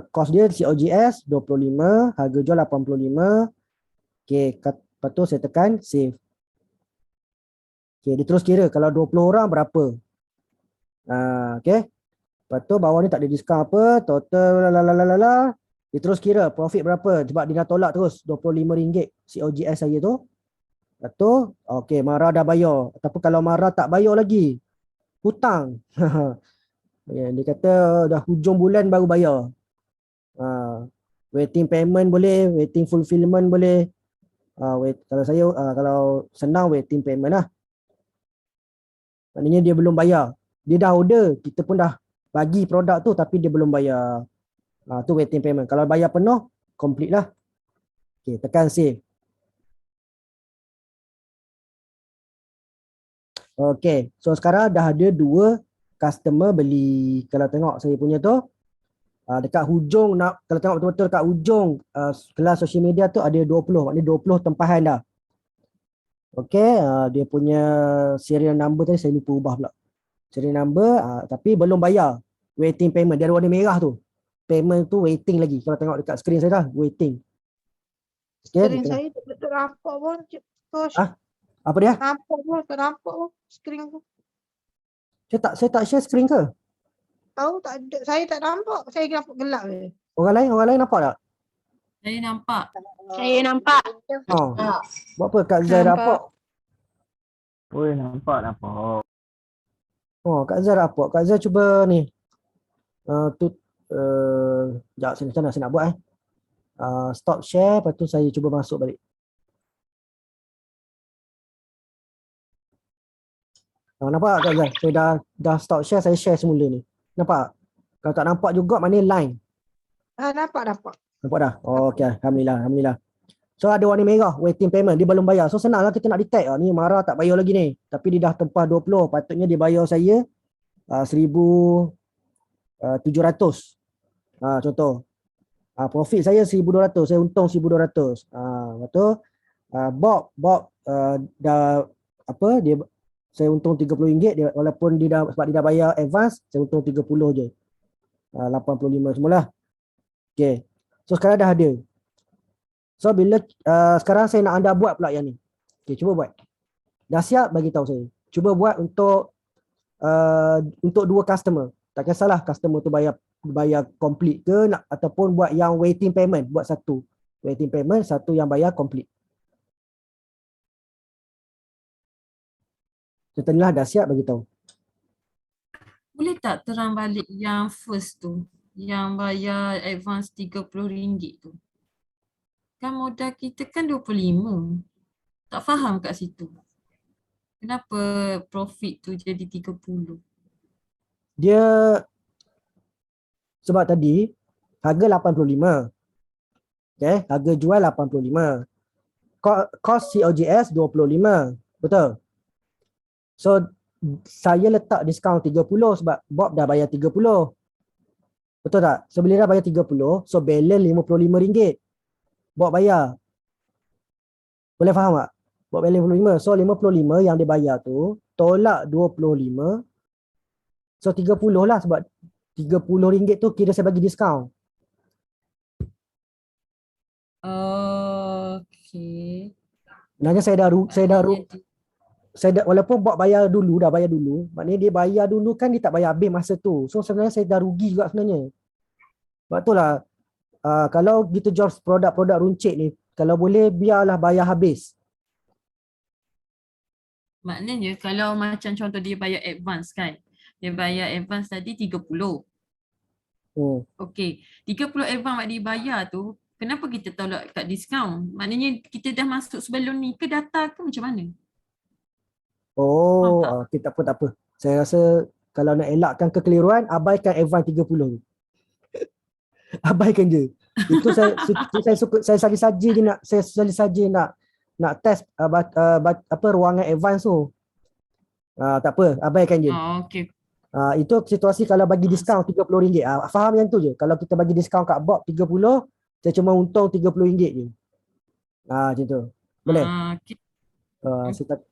kos dia COGS 25, harga jual 85. Okay, lepas tu saya tekan save. Okay, dia terus kira kalau 20 orang berapa. Okay. Lepas tu bawah ni tak ada diskaun apa, total lalalala. Dia terus kira profit berapa sebab dia dah tolak terus RM25 COGS saya tu. Lepas tu, okay, Mara dah bayar. Tapi kalau Mara tak bayar lagi, hutang. Dia kata dah hujung bulan baru bayar. Waiting payment boleh, waiting fulfillment boleh. Kalau saya, kalau senang waiting payment lah. Maknanya dia belum bayar. Dia dah order, kita pun dah bagi produk tu tapi dia belum bayar. Tu waiting payment. Kalau bayar penuh, complete lah. Okay, tekan save. Okay, so sekarang dah ada 2 customer beli. Kalau tengok saya punya tu, dekat hujung, kalau tengok betul-betul dekat hujung kelas social media tu ada 20. Maknanya 20 tempahan dah. Okay, dia punya serial number tadi saya lupa ubah pula. Serial number, tapi belum bayar. Waiting payment, dia ada warna merah tu. Payment tu waiting lagi. Kalau tengok dekat skrin saya dah, waiting. Okay, Skrin saya tak nampak pun, Coach. apa dia? Tak nampak pun skrin tu. Saya tak share skrin ke? Tahu tak ada, saya tak nampak. Saya nampak gelap je. Orang lain nampak tak? Saya nampak. Saya nampak. Buat apa Kak Zai Nampak. dapat? Oi, nampak. Oh, Kak Zah apa? Kak Zah cuba ni. Tu sekejap saya nak buat stop share, lepas tu saya cuba masuk balik. Nampak tak Kak Zah? Saya dah stop share, saya share semula ni. Nampak? Kalau tak nampak juga, maknanya line. Nampak. Nampak dah? Oh, okey. Alhamdulillah. So ada warna merah, waiting payment, dia belum bayar. So senanglah kita nak detect. Ni marah tak bayar lagi ni. Tapi dia dah tempah 20, patutnya dia bayar saya 1,700. Contoh. Profit saya 1,200, saya untung 1,200. Lepas tu Bob dah apa dia, saya untung RM30 dia, walaupun dia dah, sebab dia dah bayar advance, saya untung 30 je. 85 semualah. Okey. So sekarang dah ada. So bila sekarang saya nak anda buat pula yang ni. Okey, cuba buat. Dah siap, bagi tahu saya. Cuba buat untuk dua customer. Tak kisahlah customer tu bayar complete ke nak, ataupun buat yang waiting payment, buat satu waiting payment, satu yang bayar complete. Setelah dah siap, bagi tahu. Boleh tak terang balik yang first tu, yang bayar advance RM30 tu? Kan modal kita kan 25. Tak faham kat situ. Kenapa profit tu jadi 30? Dia sebab tadi harga 85. Okay, harga jual 85. Kos COGS 25. Betul? So saya letak diskaun 30 sebab Bob dah bayar 30. Betul tak? So bila dah bayar 30, so balance RM55. Bob bayar. Boleh faham tak? Bob balance 55. So 55 yang dia bayar tu tolak 25. So 30 lah, sebab RM30 tu kira saya bagi diskaun. Okay. Sebenarnya saya dah walaupun Bob dah bayar dulu, maknanya dia bayar dulu kan, dia tak bayar habis masa tu. So sebenarnya saya dah rugi juga sebenarnya. Sebab itulah kalau kita jual produk-produk runcit ni, kalau boleh biarlah bayar habis. Maknanya kalau macam contoh dia bayar advance kan. Dia bayar advance tadi 30. Okey, 30 advance mak dia bayar tu, kenapa kita tolak kat diskaun? Maknanya kita dah masuk sebelum ni ke data ke macam mana? Faham tak? Okay, tak apa. Saya rasa kalau nak elakkan kekeliruan, abaikan advance 30 tu. Abaikan je. Itu saya saja nak test ruangan advance tu. Tak apa, abaikan je. Okey. Itu situasi kalau bagi diskaun RM30. Faham yang tu je. Kalau kita bagi diskaun kat Bob 30, saya cuma untung RM30 je. Macam tu. Boleh? Okay.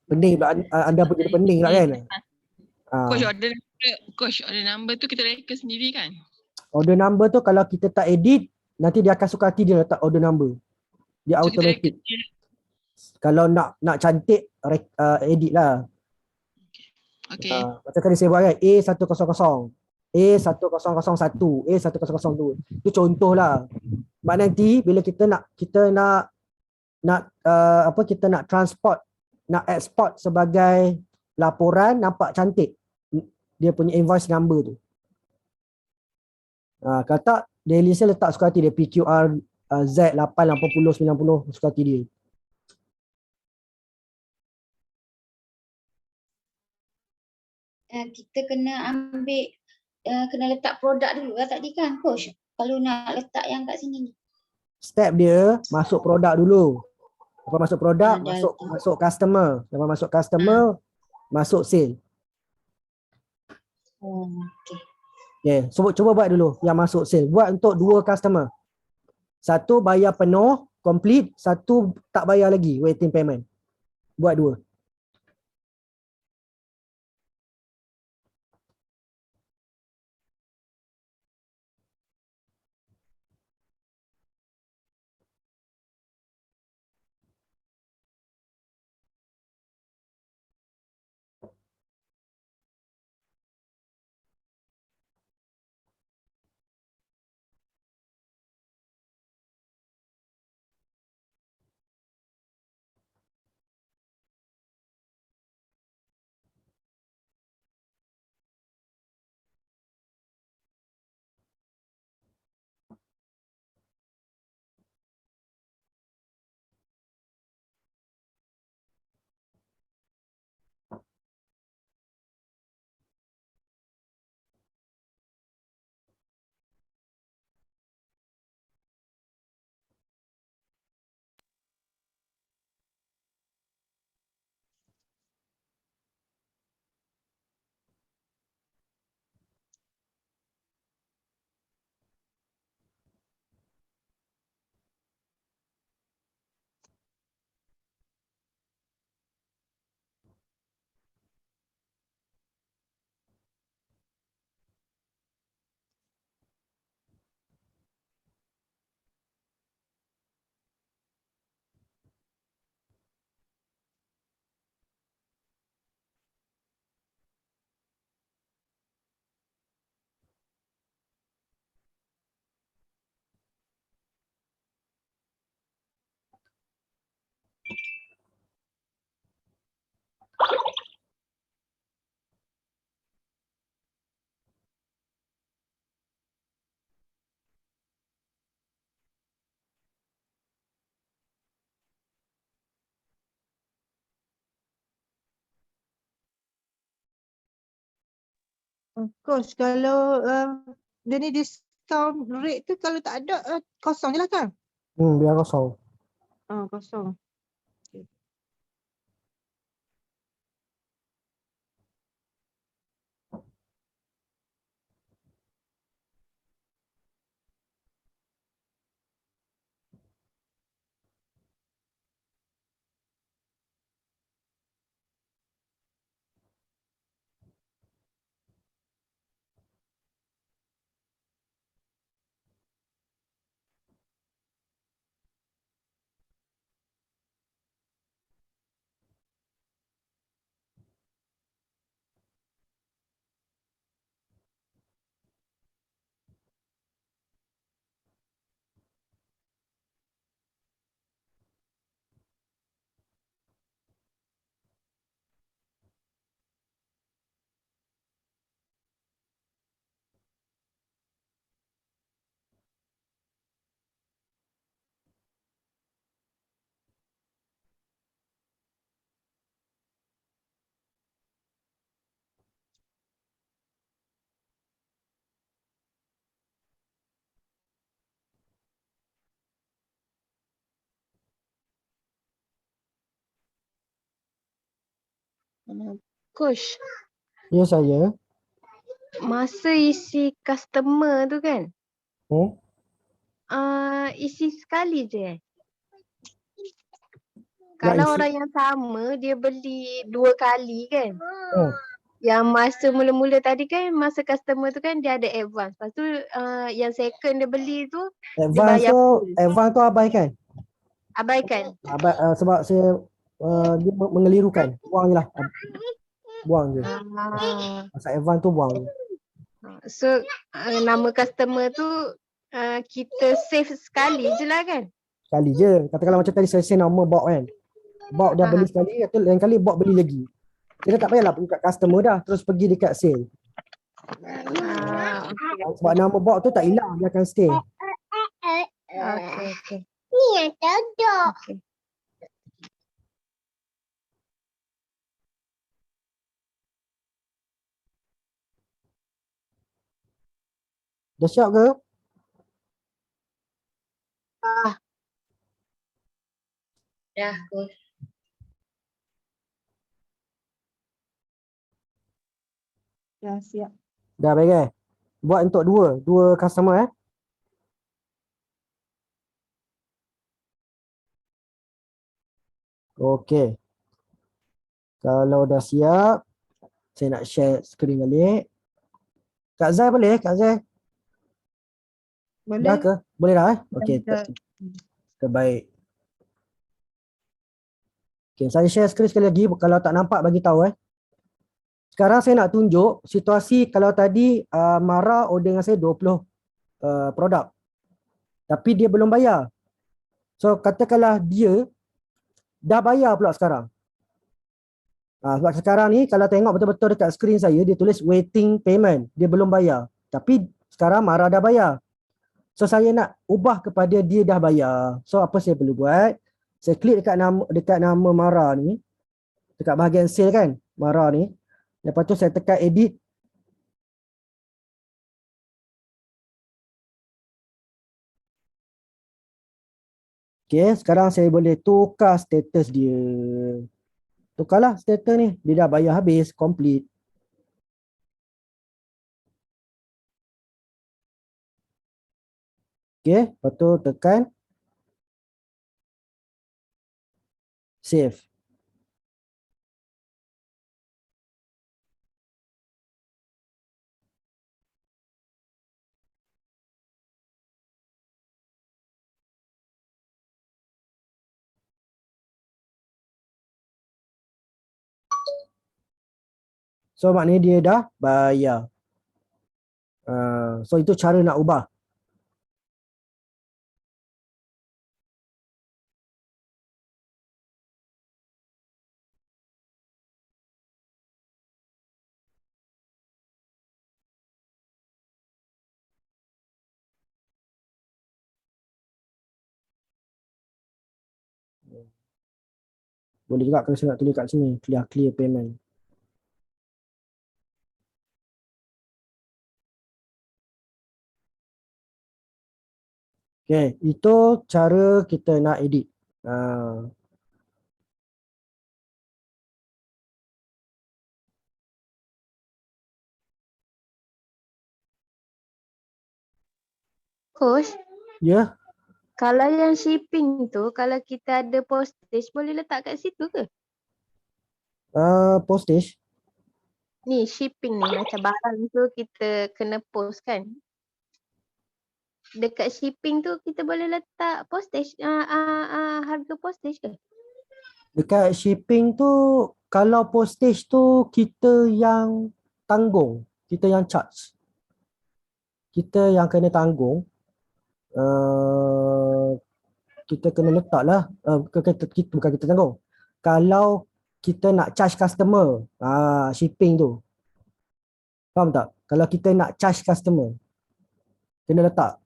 Pening pula. Anda pun jadi pening pula kan? Coach, order number tu kita reka sendiri kan? Order number tu kalau kita tak edit, nanti dia akan suka hati dia letak order number. Dia So, automatic. Kalau nak cantik, edit lah. Okay. Macam tadi saya buat kan, A100, A1001, A1002. Itu contoh lah. Sebab nanti bila kita nak transport, nak export sebagai laporan, nampak cantik dia punya invoice number tu. Kalau tak, daily saya letak suka hati dia PQR Z88090 suka hati dia. Kita kena ambil, kena letak produk dulu lah tadi kan coach? Kalau nak letak yang kat sini ni. Step dia masuk produk dulu. Lepas masuk produk, masuk customer. Lepas masuk customer, masuk sale. Okay. Okay, so cuba buat dulu yang masuk sale. Buat untuk dua customer. Satu bayar penuh, complete. Satu tak bayar lagi, waiting payment. Buat dua. Coach, kalau dia ni discount rate tu kalau tak ada kosong je lah kan? Biar kosong. Kosong. Coach, Ya saya. masa isi customer tu kan, Hmm? isi sekali je. Nak Kalau isi. orang yang sama dia beli 2 kali kan. Hmm. Yang masa mula-mula tadi kan, masa customer tu kan dia ada advance. Lepas tu yang second dia beli tu dia bayar full. Advance tu abaikan. Abaikan. Sebab saya dia mengelirukan. Buang je lah. Buang je. Masa advance tu buang. So nama customer tu kita save sekali je lah kan. Sekali je. Katakanlah macam tadi saya share nama Bob kan. Bob dah beli sekali, atau lain kali Bob beli lagi. Kita tak payahlah pergi kat customer dah, terus pergi dekat sale. Sebab nama Bob tu tak hilang, dia akan stay. Okay. Ni yang codok. Okay. Dah siap ke? Dah, Coach. Dah siap. Dah baik eh? Buat untuk dua customer eh. Okey. Kalau dah siap, saya nak share skrin balik. Kak Zai boleh? Kak Zai? Boleh? Dah ke? Boleh dah eh? Okey, Dah. terbaik. Okey, saya share skrin sekali lagi. Kalau tak nampak bagi tahu eh. Sekarang saya nak tunjuk situasi kalau tadi Mara order dengan saya 20 produk. Tapi dia belum bayar. So katakanlah dia dah bayar pula sekarang. Sebab sekarang ni kalau tengok betul-betul dekat skrin saya, dia tulis waiting payment. Dia belum bayar. Tapi sekarang Mara dah bayar. So saya nak ubah kepada dia dah bayar. So apa saya perlu buat? Saya klik dekat nama Mara ni. Dekat bahagian sale kan, Mara ni. Lepas tu saya tekan edit. Okay, sekarang saya boleh tukar status dia. Tukarlah status ni. Dia dah bayar habis, complete. Okay, lepas tu tekan save. So maknanya dia dah bayar. So itu cara nak ubah. Boleh juga kalau saya nak tulis kat sini, clear payment. Okay, itu cara kita nak edit. Coach, Ya, kalau yang shipping tu, kalau kita ada postage, boleh letak kat situ ke? postage. Ni shipping ni, macam barang tu kita kena post kan? Dekat shipping tu kita boleh letak postage, harga postage ke? Dekat shipping tu, kalau postage tu kita yang tanggung, kita yang charge. Kita yang kena tanggung. Kita kena letak lah. Bukan kita tanggung. Kalau kita nak charge customer, shipping tu. Faham tak? Kalau kita nak charge customer, kena letak.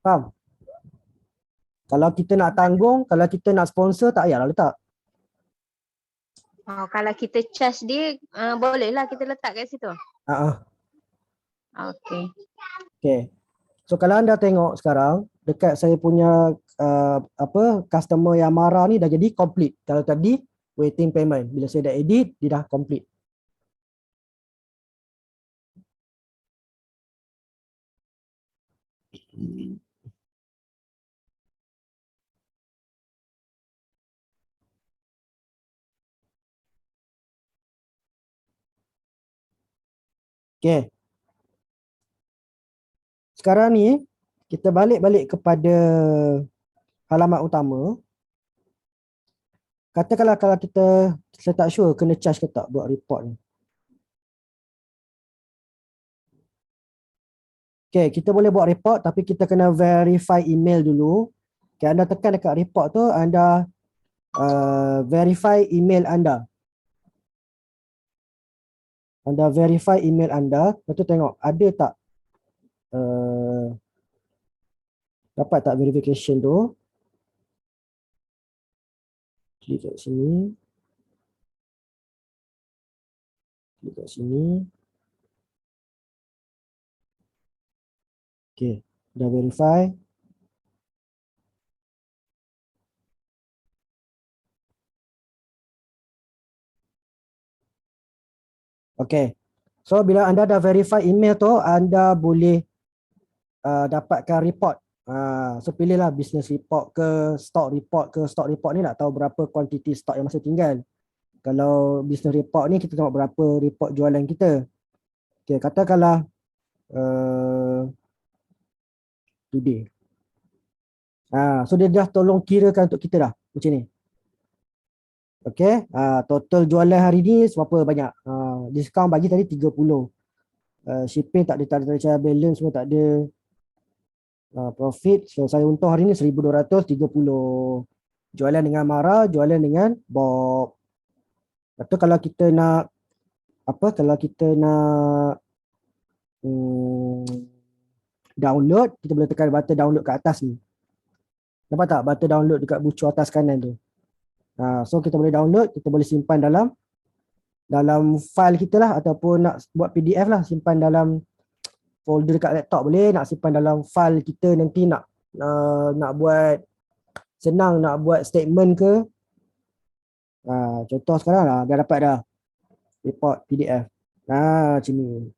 Faham? Kalau kita nak tanggung, kalau kita nak sponsor, tak payahlah letak. Oh, kalau kita charge dia, bolehlah kita letak kat situ. Okay. Okay. So kalau anda tengok sekarang, dekat saya punya customer yang marah ni dah jadi complete. Kalau tadi waiting payment, bila saya dah edit, dia dah complete. Okay. Sekarang ni, kita balik kepada halaman utama. Katakanlah kalau saya tak sure kena charge ke tak buat report ni. Okay, kita boleh buat report tapi kita kena verify email dulu. Okay, anda tekan dekat report tu, anda verify email anda. Anda verify email anda, lepas tu tengok ada tak dapat tak verification tu. Klik kat sini. Klik kat sini. Okay, dah verify. Okay, so bila anda dah verify email tu, anda boleh dapatkan report. So pilihlah business report ke stock report ke. Stock report ni nak tahu berapa kuantiti stok yang masih tinggal. Kalau business report ni kita tengok berapa report jualan kita. Okay, katakanlah today. So dia dah tolong kirakan untuk kita dah macam ni. Okay, total jualan hari ni berapa banyak. Diskaun bagi tadi 30. Shipping tak ada cara balance semua tak ada. Profit, so saya untung hari ni 1230. Jualan dengan Mara, jualan dengan Bob. Lepas kalau kita nak kalau kita nak download, kita boleh tekan button download kat atas ni. Nampak tak button download dekat bucu atas kanan tu? So kita boleh download, kita boleh simpan dalam file kita lah, ataupun nak buat PDF lah, simpan dalam folder dekat laptop boleh, nak simpan dalam file kita nanti nak buat senang, nak buat statement ke. Contoh sekarang dah dapat dah report PDF. Macam ni.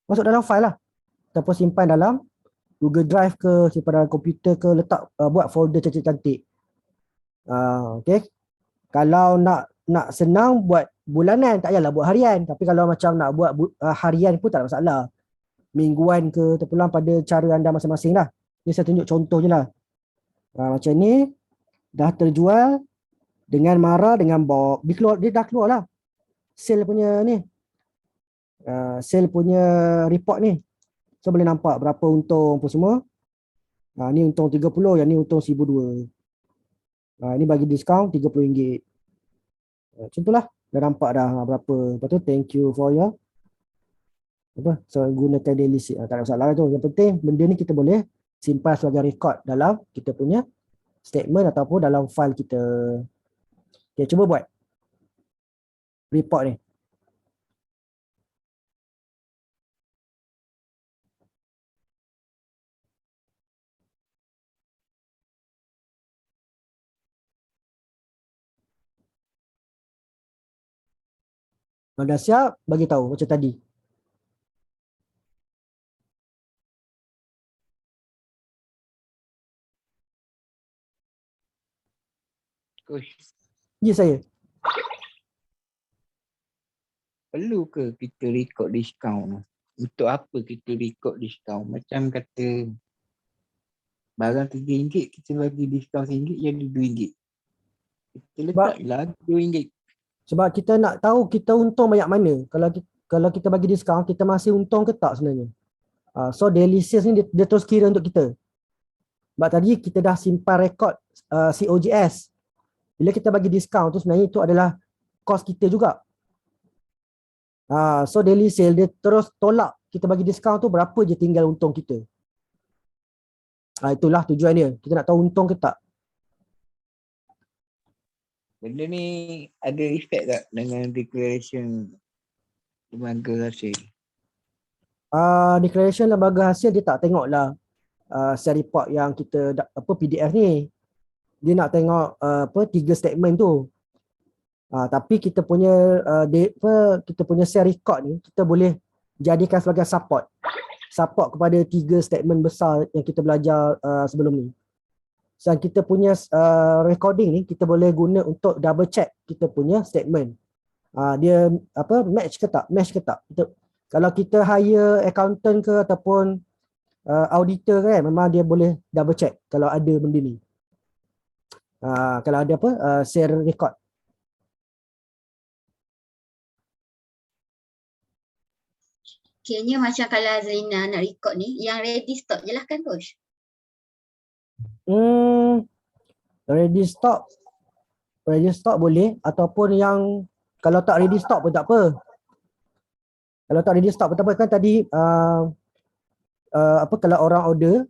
Masuk dalam file lah. Ataupun simpan dalam Google Drive ke, simpan dalam komputer ke, letak buat folder cantik-cantik. Okay. Kalau nak senang buat bulanan, tak payahlah buat harian. Tapi kalau macam nak buat harian pun tak ada masalah. Mingguan ke, terpulang pada cara anda masing-masing lah. Ni saya tunjuk contoh je lah. Macam ni, dah terjual dengan Mara, dengan Bob. Dia dah keluar lah sale punya ni. Sale punya report ni. So boleh nampak berapa untung apa semua. Ni untung 30, yang ni untung 1,200. Ni bagi diskaun RM30. Macam tu lah. Dah nampak dah berapa. Lepas tu thank you for your so gunakan daily sheet. Tak ada masalah tu. Yang penting benda ni kita boleh simpan sebagai record dalam kita punya statement ataupun dalam file kita. Okay, cuba buat report ni. Dah siap, bagi tahu macam tadi. Coach, Ya saya. perlu ke kita rekod diskaun? Untuk apa kita rekod diskaun? Macam kata barang RM3, kita bagi diskaun RM1 jadi RM2. Kita letak lagi RM2. Sebab kita nak tahu kita untung banyak mana. Kalau kita bagi diskaun, kita masih untung ke tak sebenarnya. So daily sales ni dia terus kira untuk kita. Sebab tadi kita dah simpan rekod COGS. Bila kita bagi diskaun tu sebenarnya itu adalah kos kita juga. So daily sale dia terus tolak kita bagi diskaun tu berapa je tinggal untung kita. Itulah tujuan dia. Kita nak tahu untung ke tak. Benda ni ada efek tak dengan declaration lembaga hasil? Declaration lembaga hasil dia tak tengok lah share report yang kita PDF ni. Dia nak tengok 3 statement tu. Tapi kita punya kita punya share record ni kita boleh jadikan sebagai support kepada 3 statement besar yang kita belajar sebelum ni. Dan kita punya recording ni kita boleh guna untuk double check kita punya statement. Dia match ke tak? Kalau kita hire accountant ke ataupun auditor kan, memang dia boleh double check kalau ada benda ni. Kalau ada share record. Kiranya macam kalau Azlina nak record ni, yang ready stock je lah kan coach? Ready stock boleh, ataupun yang kalau tak ready stock pun tak apa. Kalau tak ready stock pun tak apa, kan tadi kalau orang order,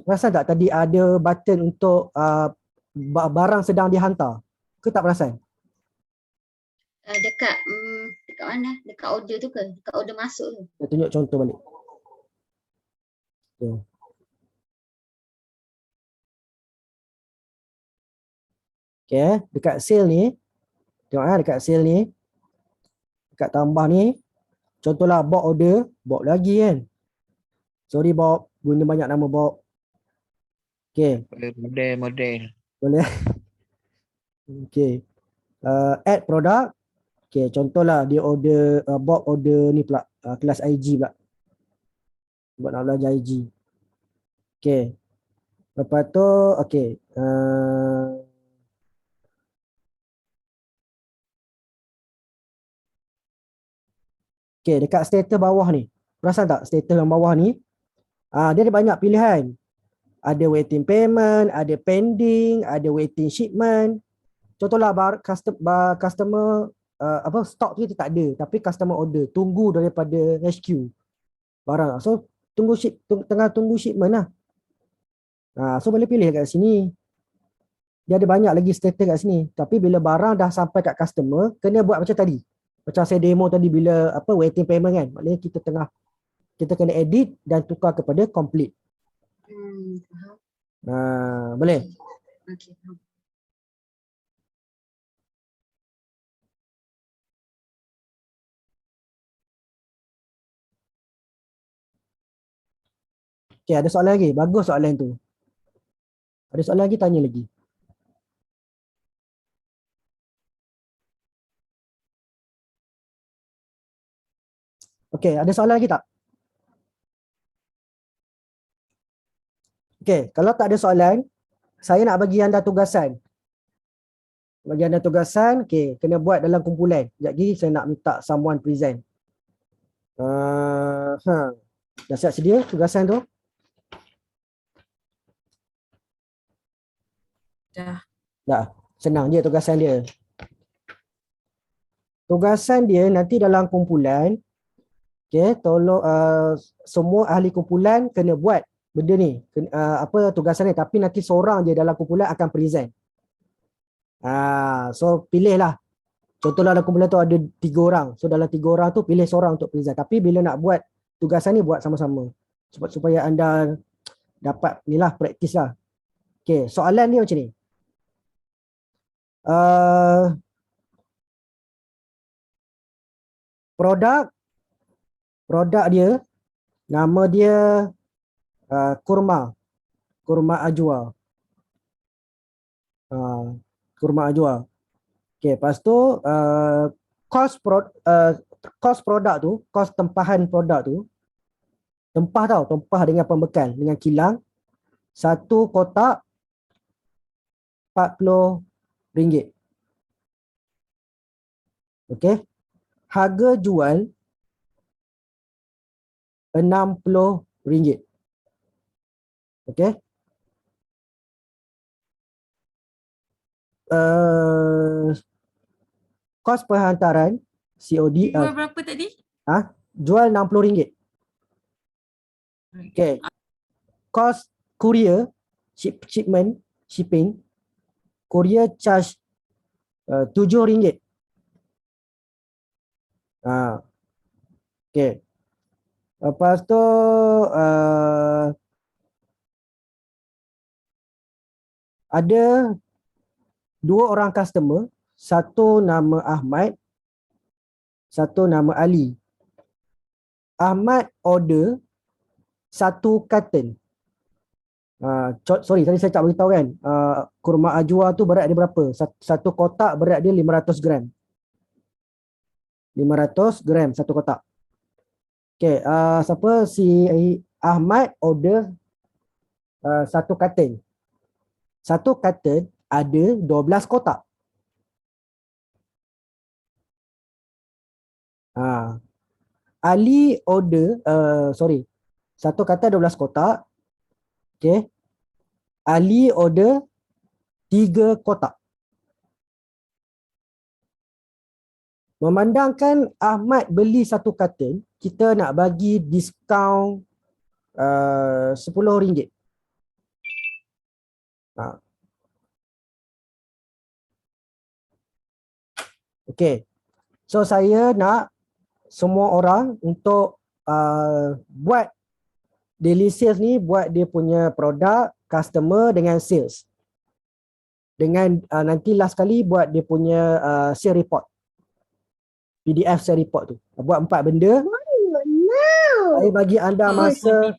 perasan tak tadi ada button untuk barang sedang dihantar? Ke tak perasan? Dekat mana? Dekat order tu ke? Dekat order masuk tu? Saya tunjuk contoh balik. Okay, dekat sale ni, tengok dekat sale ni, dekat tambah ni, contohlah Bob order, Bob lagi kan. Sorry Bob, guna banyak nama Bob. Okay. Model. Boleh. Okay. Add product. Okay, contohlah dia order, Bob order ni pula, kelas IG pula. Buat nak belajar IG. Okay. Lepas tu, okay. Okay, dekat status bawah ni. Perasan tak status yang bawah ni? Dia ada banyak pilihan. Ada waiting payment, ada pending, ada waiting shipment. Contohlah customer stok tu kita tak ada, tapi customer order tunggu daripada HQ barang. So tengah tunggu shipment lah. So boleh pilih kat sini. Dia ada banyak lagi status kat sini. Tapi bila barang dah sampai kat customer, kena buat macam tadi. Macam saya demo tadi bila waiting payment kan. Maknanya kita kena edit dan tukar kepada complete. Boleh? Okay. Okay, ada soalan lagi? Bagus soalan tu. Ada soalan lagi? Tanya lagi. Okay, ada soalan lagi tak? Okay, kalau tak ada soalan, saya nak bagi anda tugasan. Bagi anda tugasan, okay, kena buat dalam kumpulan. Sekejap lagi saya nak minta someone present. Dah siap sedia tugasan tu? Dah. Senang je tugasan dia. Tugasan dia nanti dalam kumpulan, okay, tolong semua ahli kumpulan kena buat benda ni, tugasan ni, tapi nanti seorang je dalam kumpulan akan present. So pilihlah. Contohlah dalam kumpulan tu ada 3 orang. So dalam 3 orang tu pilih seorang untuk present. Tapi bila nak buat tugasan ni buat sama-sama. Supaya anda dapat nilah praktis lah. Okay, soalan dia macam ni. Produk dia, nama dia kurma ajwa. Kurma ajwa. Okay, lepas tu kos produk tu, kos tempahan produk tu, tempah dengan pembekal, dengan kilang, satu kotak RM40. Okey. Harga jual RM60. Okey. Kos penghantaran COD Jual berapa tadi? jual RM60. Okey. Kos courier, shipping, courier charge RM7. Okey. Lepas tu ada 2 orang customer, satu nama Ahmad, satu nama Ali. Ahmad order 1 carton. Sorry, tadi saya tak beritahu kan. Kurma ajwa tu berat dia berapa? Satu kotak berat dia 500 gram. 500 gram satu kotak. Okey, si Ahmad order 1 carton. 1 carton ada 12 kotak. Ali order, 1 carton 12 kotak. Okey. Ali order 3 kotak. Memandangkan Ahmad beli 1 carton, kita nak bagi diskaun RM10. Okey. So saya nak semua orang untuk buat daily sales ni, buat dia punya produk, customer dengan sales. Dengan nanti last kali buat dia punya sale report. PDF sale report tu. Buat 4 benda. Saya bagi anda masa.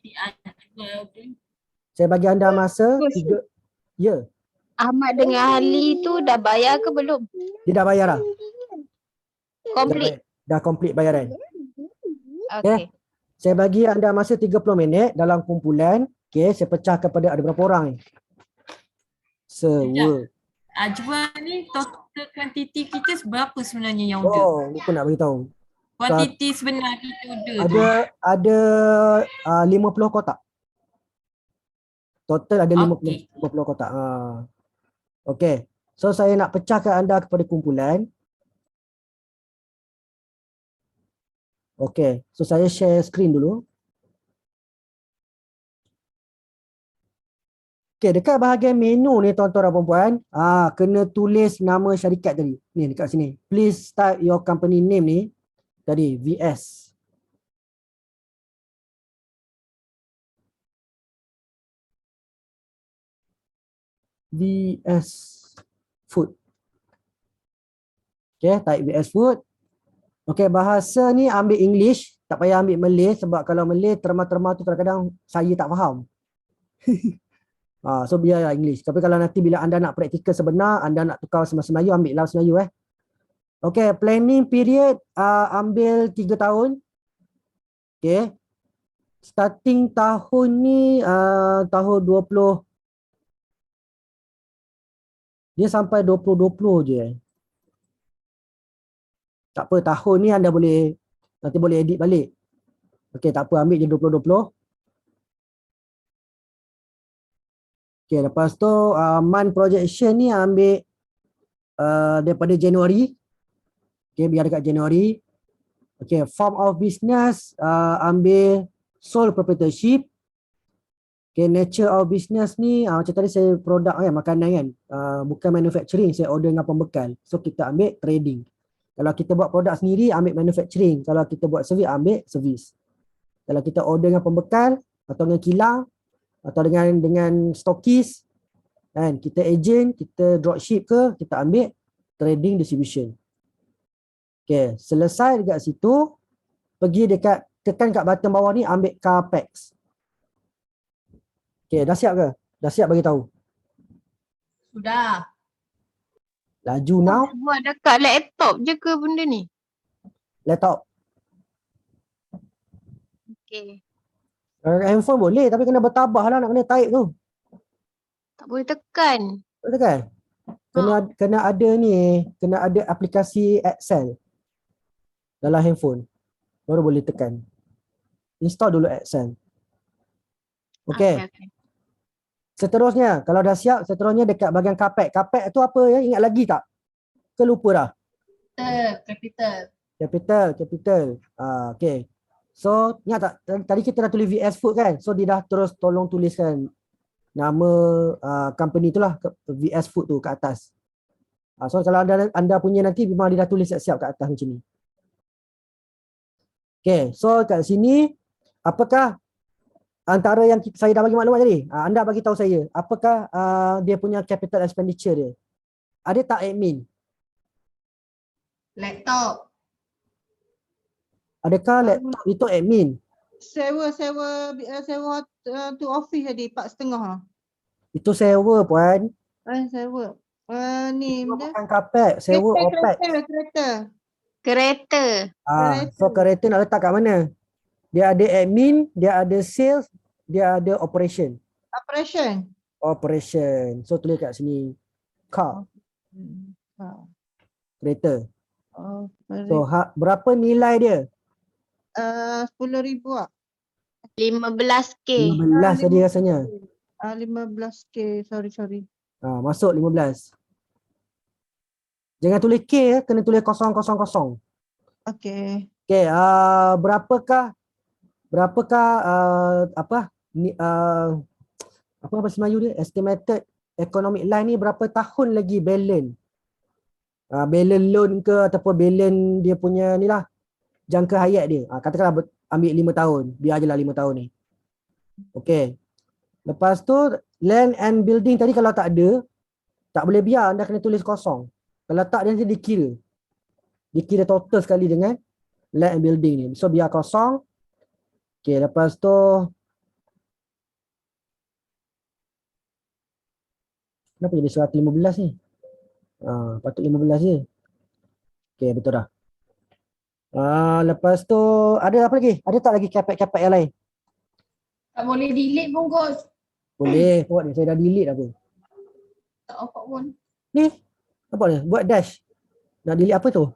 Saya bagi anda masa 3. Ya. Ahmad dengan Ali tu dah bayar ke belum? Dia dah bayar dah. Complete. Dah complete bayaran. Okay. Saya bagi anda masa 30 minit dalam kumpulan. Okay, saya pecah kepada ada berapa orang ni? Ajwa ni total kuantiti kita berapa sebenarnya yang order? Lupa nak beritahu. Kuantiti sebenar kita order Ada 50 kotak. Total ada 50 kotak. Okey. So saya nak pecahkan anda kepada kumpulan. Okey. So saya share screen dulu. Okey, dekat bahagian menu ni tuan-tuan dan puan-puan, kena tulis nama syarikat tadi. Ni dekat sini. Please type your company name ni. Tadi VS. VS Food. Okay, type VS Food. Okay, bahasa ni ambil English. Tak payah ambil Malay sebab kalau Malay terma-terma tu kadang-kadang saya tak faham. So biar English. Tapi kalau nanti bila anda nak praktikal sebenar, anda nak tukar bahasa Melayu, ambil lah bahasa Melayu. Okay, planning period ambil 3 tahun. Okay. Starting tahun ni tahun 20. Dia sampai 2020 je. Tak apa, tahun ni anda boleh, nanti boleh edit balik. Okay, tak apa, ambil je 2020. Okay, lepas tu month projection ni ambil daripada Januari. Okay, biar dekat Januari. Okay, form of business ambil sole proprietorship. Okay, nature of business ni macam tadi saya produk makanan kan. Bukan manufacturing, saya order dengan pembekal. So kita ambil trading. Kalau kita buat produk sendiri, ambil manufacturing. Kalau kita buat servis, ambil servis. Kalau kita order dengan pembekal atau dengan kilang atau dengan stokis, kan, kita agent, kita dropship ke, kita ambil trading distribution. Okay, selesai dekat situ, pergi dekat, tekan kat button bawah ni, ambil Carpex. Okay, dah siap ke? Dah siap bagi tahu. Sudah. Laju now, Buat dekat laptop je ke benda ni? laptop. Okay. Handphone boleh, tapi kena bertabah lah nak kena type tu. Tak boleh tekan. Betul kan? Kena ada ni, kena ada aplikasi Excel dalam handphone. Baru boleh tekan. Install dulu Excel. Okay. Okay. Seterusnya, kalau dah siap, seterusnya dekat bahagian Carpex. Carpex tu apa ya? Ingat lagi tak? Ke lupa dah? Capital. Okay. So, ingat tak? Tadi kita dah tulis VS Food kan? So, dia dah terus tolong tuliskan nama company tu lah, VS Food tu kat atas. So, kalau anda punya nanti, memang dia dah tulis siap-siap kat atas macam ni. Okay. So, kat sini, apakah antara yang saya dah bagi maklumat tadi? Anda bagi tahu saya, apakah dia punya capital expenditure dia? Ada tak admin? Laptop. Adakah laptop itu admin? Sewa tu office tadi 4.5. Itu sewa puan. Sewa. Ni Sewa dia. bukan Carpex, sewa OPEX. Kereta. So kereta nak letak kat mana? Dia ada admin, dia ada sales, dia ada operation. Operation. So tulis kat sini car, kereta. So berapa nilai dia? 10,000 ah. 15K. 15 tadi rasanya. 15K, sorry. Masuk 15. Jangan tulis K, kena tulis 000. Okay. Okay, berapakah apa bahasa Melayu dia? Estimated economic line ni berapa tahun lagi balance? Balance loan ke ataupun balance dia punya ni lah, jangka hayat dia. Katakanlah ambil 5 tahun, biar je lah 5 tahun ni. Okay. Lepas tu land and building tadi kalau tak ada, tak boleh biar, anda kena tulis kosong. Kalau tak, dia nanti dikira total sekali dengan land and building ni. So biar kosong. Okay, lepas tu kenapa jadi 115 ni? Patut 15 je. Okay, betul dah. Lepas tu ada apa lagi? Ada tak lagi Carpex yang lain? Tak boleh delete pun coach. Boleh, buat ni saya dah delete apa. Tak apa pun. Ni, apa ni? Buat dash. Nak delete apa tu?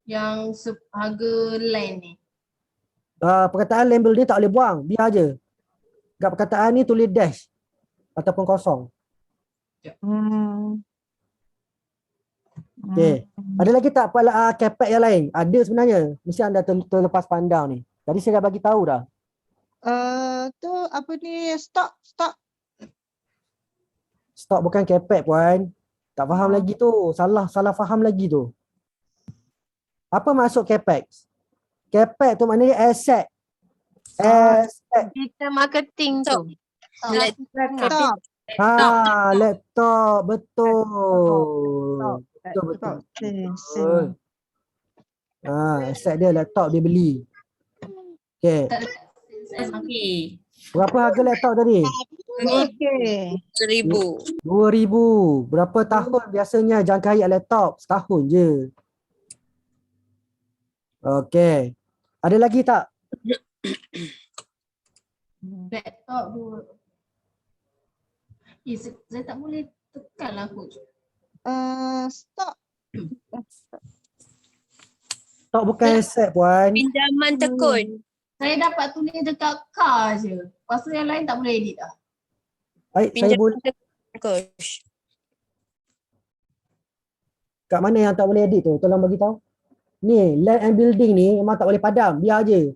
Yang harga land ni. Perkataan label ni tak boleh buang, biar je. Kat perkataan ni tulis dash ataupun kosong. Okay. Ada lagi tak Carpex yang lain? Ada sebenarnya. Mesti anda terlepas pandang ni. Tadi saya dah bagi tahu dah. Tu apa ni, stock. Stok bukan Carpex puan. Tak faham lagi tu. Salah faham lagi tu. Apa maksud Carpex? Carpex tu maknanya asset. Digital marketing tu. Laptop. Laptop. Betul. Betul. Asset dia laptop dia beli. Okay. Berapa harga laptop tadi? Okay. 1,000. 2,000. Berapa tahun biasanya jangka hayat laptop? Setahun je. Okay. Ada lagi tak? Laptop tu. Saya tak boleh tekan lah coach. Stock. Stok bukan asset puan. Pinjaman tekun. Saya dapat tulis dekat car je. Lepas tu yang lain tak boleh edit dah. Baik, saya boleh. Pinjaman tekun coach. Kat mana yang tak boleh edit tu? Tolong bagi tahu. Ni, land and building ni memang tak boleh padam. Biar je.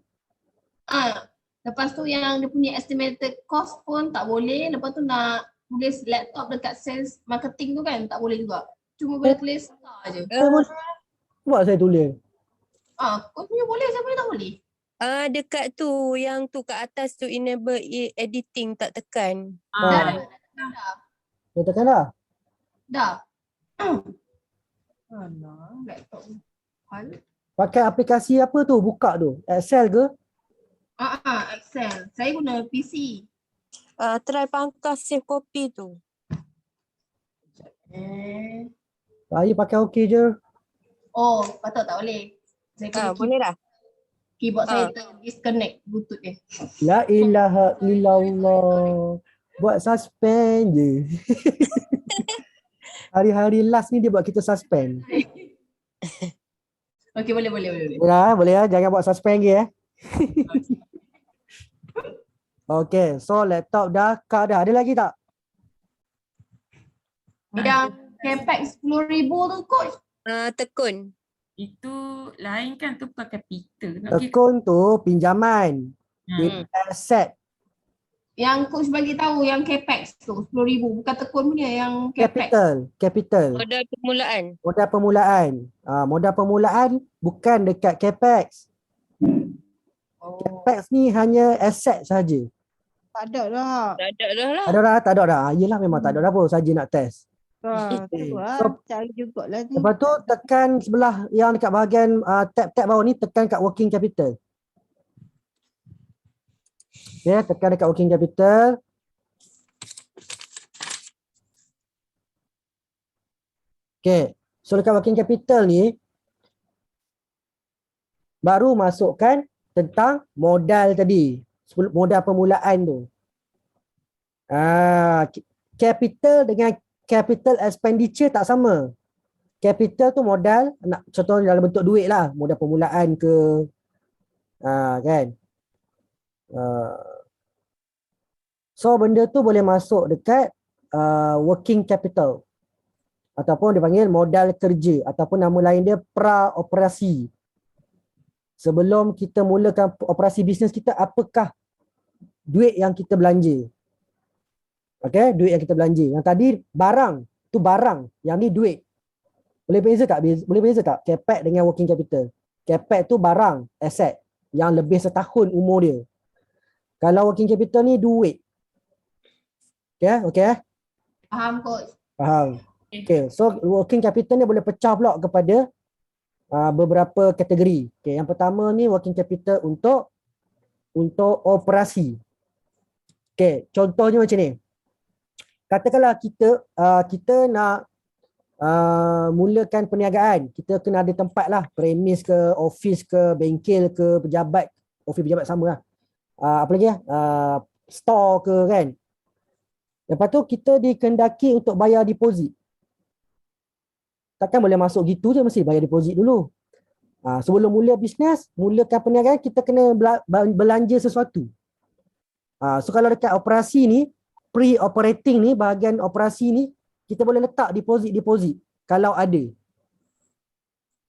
Lepas tu yang dia punya estimated cost pun tak boleh. Lepas tu nak tulis laptop dekat sales marketing tu kan tak boleh juga. Cuma boleh tulis car je. Buat saya tulis. Kau punya boleh, saya punya tak boleh. Dekat tu, yang tu kat atas tu enable editing tak tekan. Dah. Dah tekan dah? Dah. Alah, laptop ni. Pakai aplikasi apa tu? Buka tu. Excel ke? Excel. Saya guna PC. Try pangkas save copy tu. Saya pakai okey je. Oh, patut tak boleh. Saya punya Boleh dah. keyboard saya disconnect Bluetooth dia. La ilaha illallah. Buat suspend je. Hari-hari last ni dia buat kita suspend. Okey, boleh. Boleh lah. Jangan buat suspend lagi Okay, so laptop dah, kad dah. Ada lagi tak? Yang Capex 10,000 tu coach. Tekun. Itu lain kan, tu pakai capital. Nak kira Tekun tu pinjaman. Aset. Yang coach bagi tahu yang Capex tu 10,000 bukan tekun punya yang Capex. Capital. Modal permulaan. Modal permulaan. Modal permulaan bukan dekat Capex. Capex ni hanya aset saja. Tak ada dah. Tak ada dah lah. Tak ada dah. Yelah memang tak ada dah pun, saja nak test. Tu lah. So, Cari jugalah ni. Lepas tu tekan sebelah yang dekat bahagian tab-tab bawah ni, tekan kat working capital. Okay, tekan dekat working capital. Okay, so dekat working capital ni baru masukkan tentang modal tadi, modal permulaan tu. Capital dengan capital expenditure tak sama. Capital tu modal, contohnya dalam bentuk duit lah, modal permulaan ke, kan. So benda tu boleh masuk dekat working capital ataupun dipanggil modal kerja ataupun nama lain dia pra-operasi. Sebelum kita mulakan operasi bisnes kita, apakah duit yang kita belanja? Okay, duit yang kita belanja. Yang tadi barang, tu barang. Yang ni duit. Boleh beza tak? Boleh beza tak? Capex dengan working capital. Capex tu barang, aset yang lebih setahun umur dia. Kalau working capital ni duit. Okay? Faham coach. Faham. Okay, so working capital ni boleh pecah pula kepada beberapa kategori. Okay, yang pertama ni working capital untuk operasi. Okay, contohnya macam ni. Katakanlah kita nak mulakan perniagaan. Kita kena ada tempat lah, premis ke, office ke, bengkel ke, pejabat. Office pejabat sama lah. Apa lagi lah? Store ke kan. Lepas tu kita dikendaki untuk bayar deposit. Takkan boleh masuk gitu je, mesti bayar deposit dulu. Sebelum mula bisnes, mulakan perniagaan, kita kena belanja sesuatu. So kalau dekat operasi ni, pre-operating ni, bahagian operasi ni, kita boleh letak deposit kalau ada.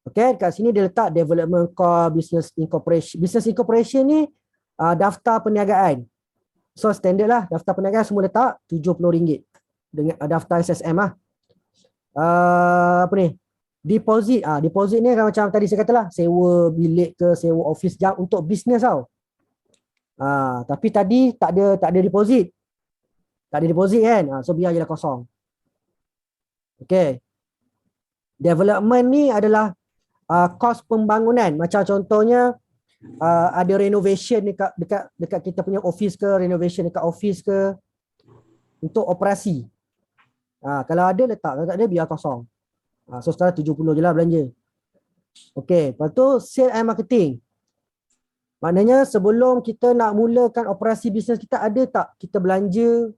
Okay, kat sini dia letak development cost, business incorporation. Business incorporation ni daftar perniagaan. So standard lah, daftar perniagaan semua letak RM70 dengan daftar SSM lah. Apa ni? Deposit. Deposit ni macam tadi saya katalah, sewa bilik ke, sewa office jam untuk bisnes tau. Tapi tadi tak ada deposit. Tak ada deposit kan? So biar je lah kosong. Okay. Development ni adalah kos pembangunan. Macam contohnya ada renovation dekat kita punya office ke, renovation dekat office ke, untuk operasi. Kalau ada letak, kalau tak ada biar kosong. So sekarang 70 je lah belanja. Okay, lepas tu sale and marketing. Maknanya sebelum kita nak mulakan operasi bisnes kita, ada tak kita belanja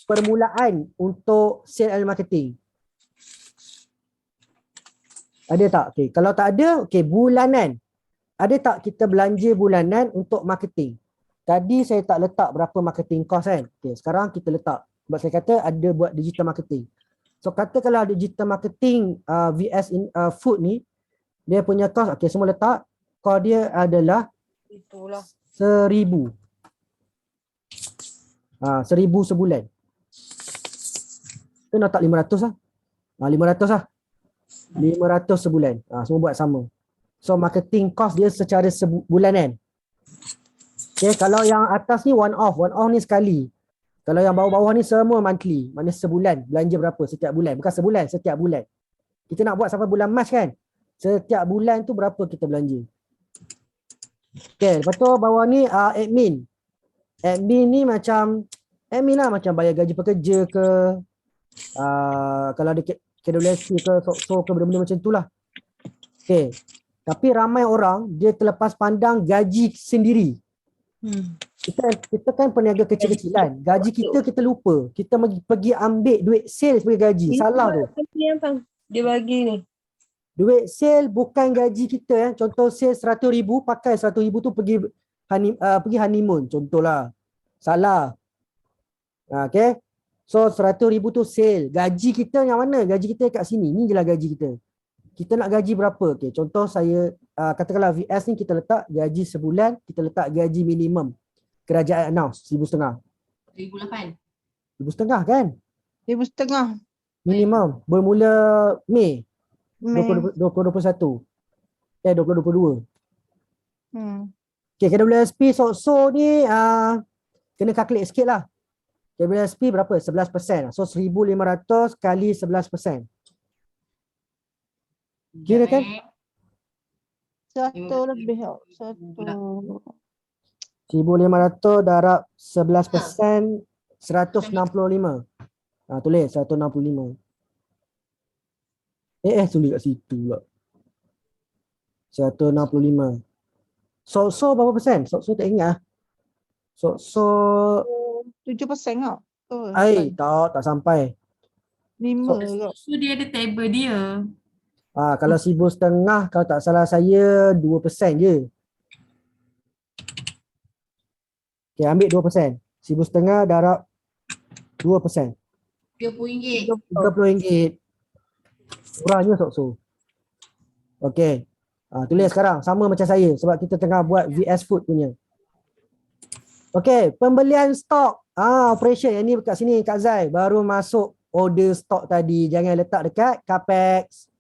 permulaan untuk sale and marketing? Ada tak? Okay. Kalau tak ada, okay, bulanan. Ada tak kita belanja bulanan untuk marketing? Tadi saya tak letak berapa marketing cost kan? Okay, sekarang kita letak. Sebab saya kata ada buat digital marketing. So katakanlah digital marketing VS food ni, dia punya cost, okay, semua letak. Cost dia adalah itulah 1,000. 1,000 sebulan. Kita nak tak 500 lah. 500 lah. 500 sebulan. Semua buat sama. So marketing cost dia secara sebulanan. Okay, kalau yang atas ni one off ni sekali. Kalau yang bawah-bawah ni semua monthly. Maknanya sebulan belanja berapa setiap bulan. Bukan sebulan, setiap bulan. Kita nak buat sampai bulan Mac kan. Setiap bulan tu berapa kita belanja. Okay, lepas tu bawah ni admin. Admin ni macam admin lah, macam bayar gaji pekerja ke, kalau ada KWSP ke, so ke, benda-benda macam tu lah. Okay. Tapi ramai orang dia terlepas pandang gaji sendiri. Kita kan peniaga kecil-kecilan. Gaji kita lupa. Kita pergi ambil duit sale sebagai gaji. Salah tu. Dia bagi ni. Duit sale bukan gaji kita. Contoh sale 100,000, pakai 100,000 tu pergi honeymoon. Contohlah. Salah. Okay. So 100,000 tu sale. Gaji kita yang mana? Gaji kita kat sini. Ni je lah gaji kita. Kita nak gaji berapa? Okay. Contoh saya, katakanlah VS ni kita letak gaji sebulan, kita letak gaji minimum. Kerajaan announce 1,500. 2008. 1,500 kan? 1,500. Minimum. Bermula Mei Mei. 2021. 2022. Okay, KWSP so ni kena calculate sikit lah. KWSP berapa? 11%. So 1,500 kali 11%. Kira kan? 100 lebih. 1,500 darab 11%, 165. Tulis 165. Tulis kat situ pula. 165. So berapa persen? So tak ingat. So 7% tau. tak sampai. 5 kot. So dia ada table dia. Kalau 1,500, kalau tak salah saya 2% je. Okay, ambil 2%. 1,500 darab 2%. RM30. RM30. Kurangnya so. Okay. Tulis sekarang. Sama macam saya. Sebab kita tengah buat VS Food punya. Okay. Pembelian stok. Operation. Yang ni kat sini Kak Zai. Baru masuk order stok tadi. Jangan letak dekat capex.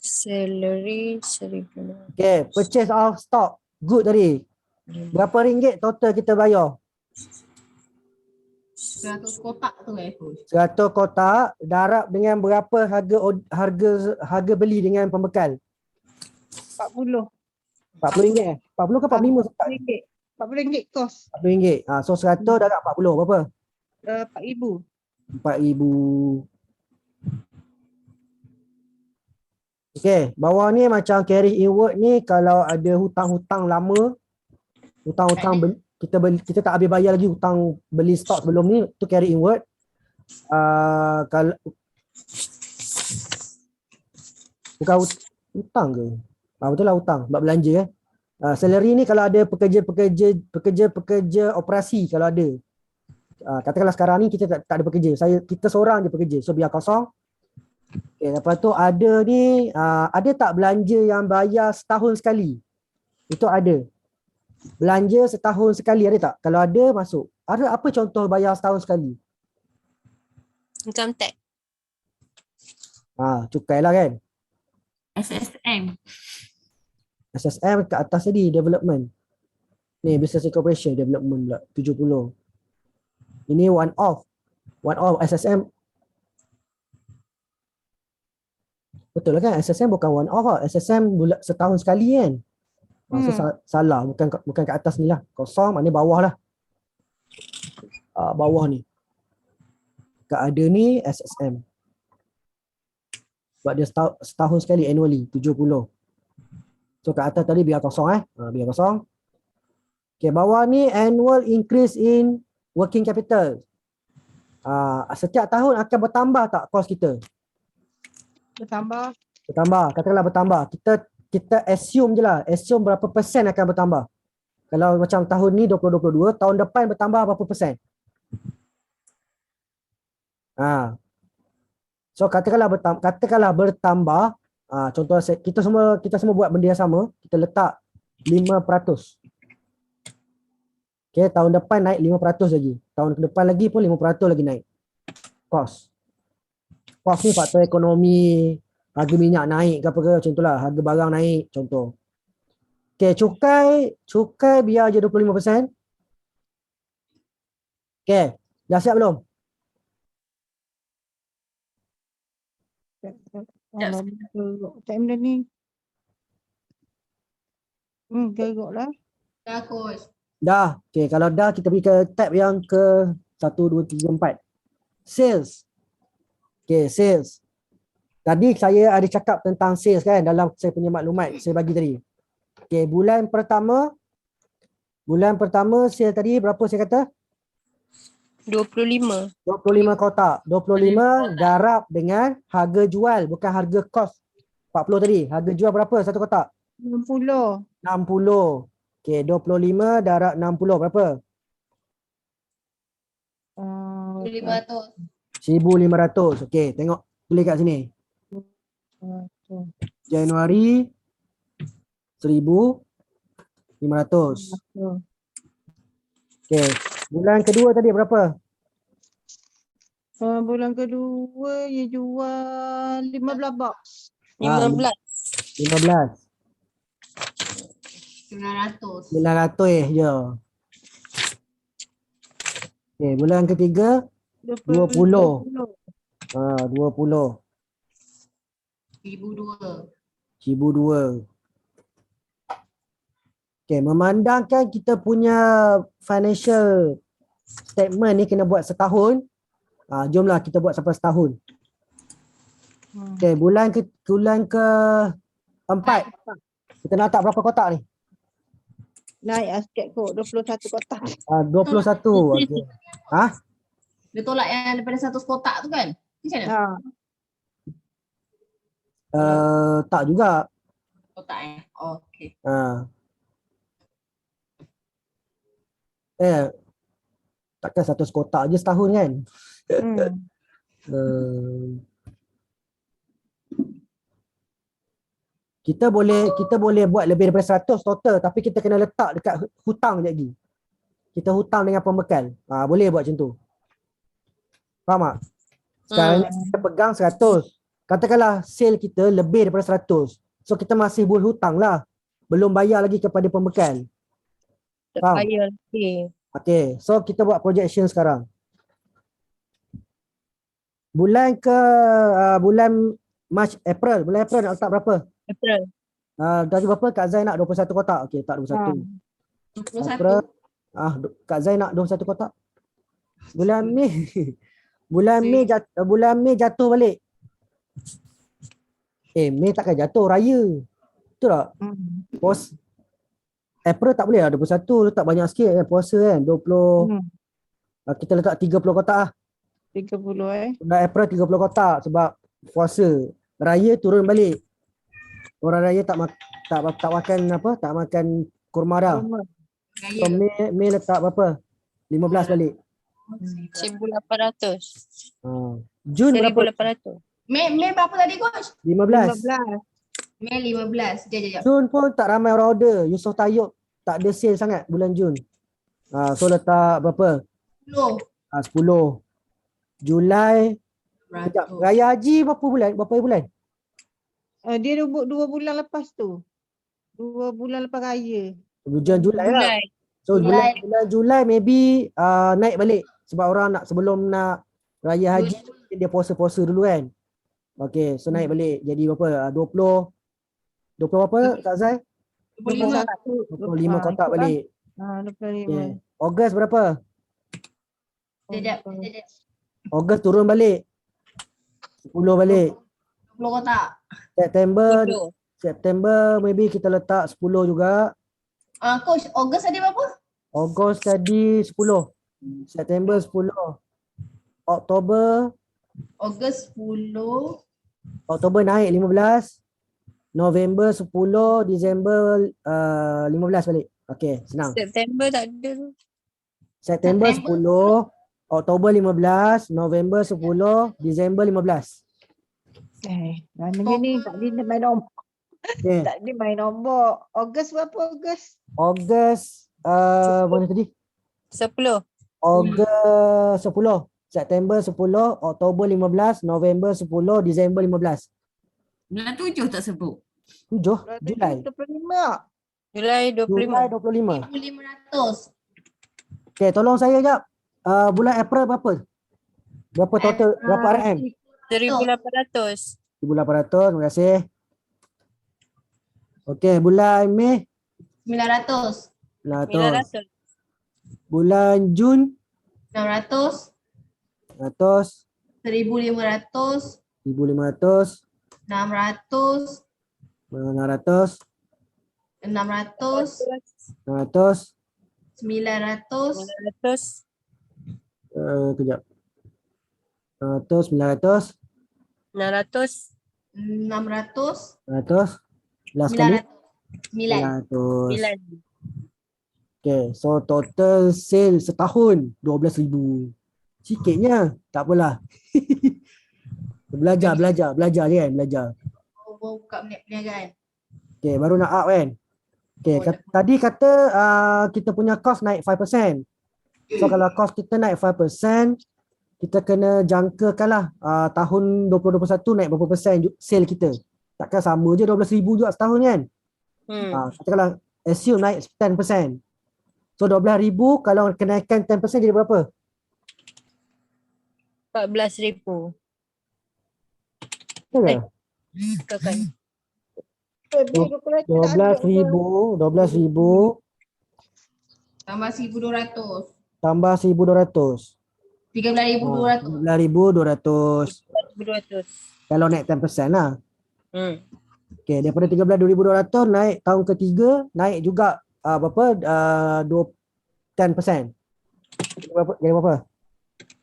Salary 1,000. Okay. Purchase of stock. Good tadi. Berapa ringgit total kita bayar? 100 kotak tu Coach. 100 kotak darab dengan berapa harga beli dengan pembekal? 40. 40 ringgit 40 ke 45? RM40 kos. RM40. So 100 darab 40 berapa? 4,000. 4,000. Okay, bawah ni macam carry inward ni kalau ada hutang-hutang lama, hutang-hutang kita tak habis bayar lagi hutang beli stok sebelum ni, tu carry inward. Kalau bukan hutang ke? Betul lah hutang, buat belanja salary ni kalau ada pekerja operasi kalau ada. Katakanlah sekarang ni kita tak ada pekerja. Kita seorang je pekerja. So biar kosong. Okay, lepas tu ada ni ada tak belanja yang bayar setahun sekali? Itu ada. Belanja setahun sekali ada tak? Kalau ada masuk. Ada apa contoh bayar setahun sekali? Income tax. Cukai lah kan? SSM. SSM kat atas tadi, development. Ni business incorporation development pula, 70. Ini one off. One off SSM. Betul lah kan? SSM bukan one off lah. SSM setahun sekali kan? So, salah. Bukan kat atas ni lah. Kosong, mana bawah lah. Bawah ni. Kat ada ni SSM. Sebab dia setahun sekali annually, 70. So kat atas tadi biar kosong biar kosong. Okay, bawah ni annual increase in working capital. Setiap tahun akan bertambah tak kos kita? Bertambah. Katakanlah bertambah. Kita assume je lah. Assume berapa persen akan bertambah. Kalau macam tahun ni 2022, tahun depan bertambah berapa persen? So katakanlah bertambah. Contoh kita semua buat benda yang sama. Kita letak 5%. Okay, tahun depan naik 5% lagi. Tahun depan lagi pun 5% lagi naik. Kos ni faktor ekonomi, harga minyak naik ke apa ke, macam itulah, harga barang naik contoh. Okay, cukai biar je 25%. Okay, dah siap belum? Alamak, geruk. Time dah ni. Geruk lah. Dah coach. Dah. Okay, kalau dah kita pergi ke tab yang ke 1, 2, 3, 4. Sales. Okay, sales. Tadi saya ada cakap tentang sales kan dalam saya punya maklumat saya bagi tadi. Okay, bulan pertama sales tadi berapa saya kata? 25. 25 kotak. 25 darab dengan harga jual bukan harga kos. 40 tadi. Harga jual berapa satu kotak? 60. 60. Okay, 25 darab 60 berapa? 500. 1,500. Okay, tengok tulis kat sini. Januari 1,500. Okay, bulan kedua tadi berapa? Bulan kedua dia jual 15 box. 15. 15. 900. 900 je. Okay, bulan ketiga 20. 20. 1,200. 1,200. Okay, memandangkan kita punya financial statement ni kena buat setahun. Jomlah kita buat sampai setahun. Okay, bulan ke 4 kita nak letak berapa kotak ni? Naik sikit kot 21 kotak. 21. Okay. Dia tolak yang daripada 100 kotak tu kan? Macam mana? Tak juga. Kotak okey. Takkan 100 kotak je setahun kan? Kita boleh buat lebih daripada 100 total tapi kita kena letak dekat hutang je lagi. Kita hutang dengan pembekal. Boleh buat macam tu. Faham tak? Sekarang ni kita pegang 100. Katakanlah sale kita lebih daripada 100. So kita masih berhutang lah. Belum bayar lagi kepada pembekal. Tak bayar lagi. Okay, so kita buat projection sekarang. Bulan March, April. Bulan April nak letak berapa? April. Dari berapa? Kak Zai nak 21 kotak. Okay, tak 21. 21. April. Kak Zai nak 21 kotak. Bulan Mei. Bulan Mei jatuh balik. Mei takkan jatuh raya. Betul tak? April tak boleh lah 21, letak banyak sikit kan puasa kan 20. Kita letak 30 kotak lah. 30 Bulan April 30 kotak sebab puasa. Raya turun balik. Orang raya tak makan tak makan kurma dah. So Mei letak berapa? 15 balik. 1,800. Jun berapa? 1,800. Mei berapa tadi coach? 15. Mei 15. Jap. Jun pun tak ramai orang order. Yusof Tayyub tak ada sale sangat bulan Jun. So letak berapa? 10. 10. Julai. Raya Haji berapa bulan? Berapa bulan? Dia 2 bulan lepas tu. 2 bulan lepas raya. Bulan Julai lah. So bulan Julai maybe naik balik. Sebab orang nak sebelum nak Raya Haji dia puasa-puasa dulu kan. Okay, so naik balik. Jadi berapa? 20 berapa Kak Zai? 25 kotak balik. 25. Okay. Ogos berapa? Sekejap. Ogos turun balik. 10 balik. 20 kotak. September maybe kita letak 10 juga. Coach, Ogos tadi berapa? Ogos tadi 10. September 10. Oktober. Ogos 10. Oktober naik 15. November 10. Disember 15 balik. Okay, senang. September tak ada tu. September 10. Oktober 15. November 10. Disember 15. Mana ni tak boleh main nombor. Okay. Tak boleh main nombor. Ogos berapa Ogos? Ogos mana tadi? 10. Ogos 10. September 10. Oktober 15. November 10. Disember 15. Bulan 7 tak sebut. 7. Julai. 25. Julai 25. 1,500. Okay, tolong saya jap. Bulan April berapa? Berapa total? Berapa RM? 1,800. 1,800. Terima kasih. Okey, bulan Mei 900. 900. Bulan Jun 600. 100. 1,500. 1,500. 600. 600. 600. 600. 900. Kejap. 600, 900. 600. 600. 900. Last kali. 900. 900. Okay, so total sale setahun 12,000. Sikitnya, tak apalah. belajar je kan, belajar. Baru buka perniagaan. Okay, baru nak up kan. Okay, tadi kata kita punya cost naik 5%. So kalau cost kita naik 5%, kita kena jangkakan lah tahun 2021 naik berapa persen sale kita. Takkan sama je 12,000 juga setahun kan. Katakanlah assume naik 10%. So 12,000 kalau kenaikan 10% jadi berapa? 14,000. Betul ke? Kan. 12,000 Tambah 1,200. tambah 1,200. 13,200. 13,200. 200. Kalau naik 10% lah. Hmm. Okay, daripada 13,200 naik tahun ketiga, naik juga berapa? 10%. Jadi berapa?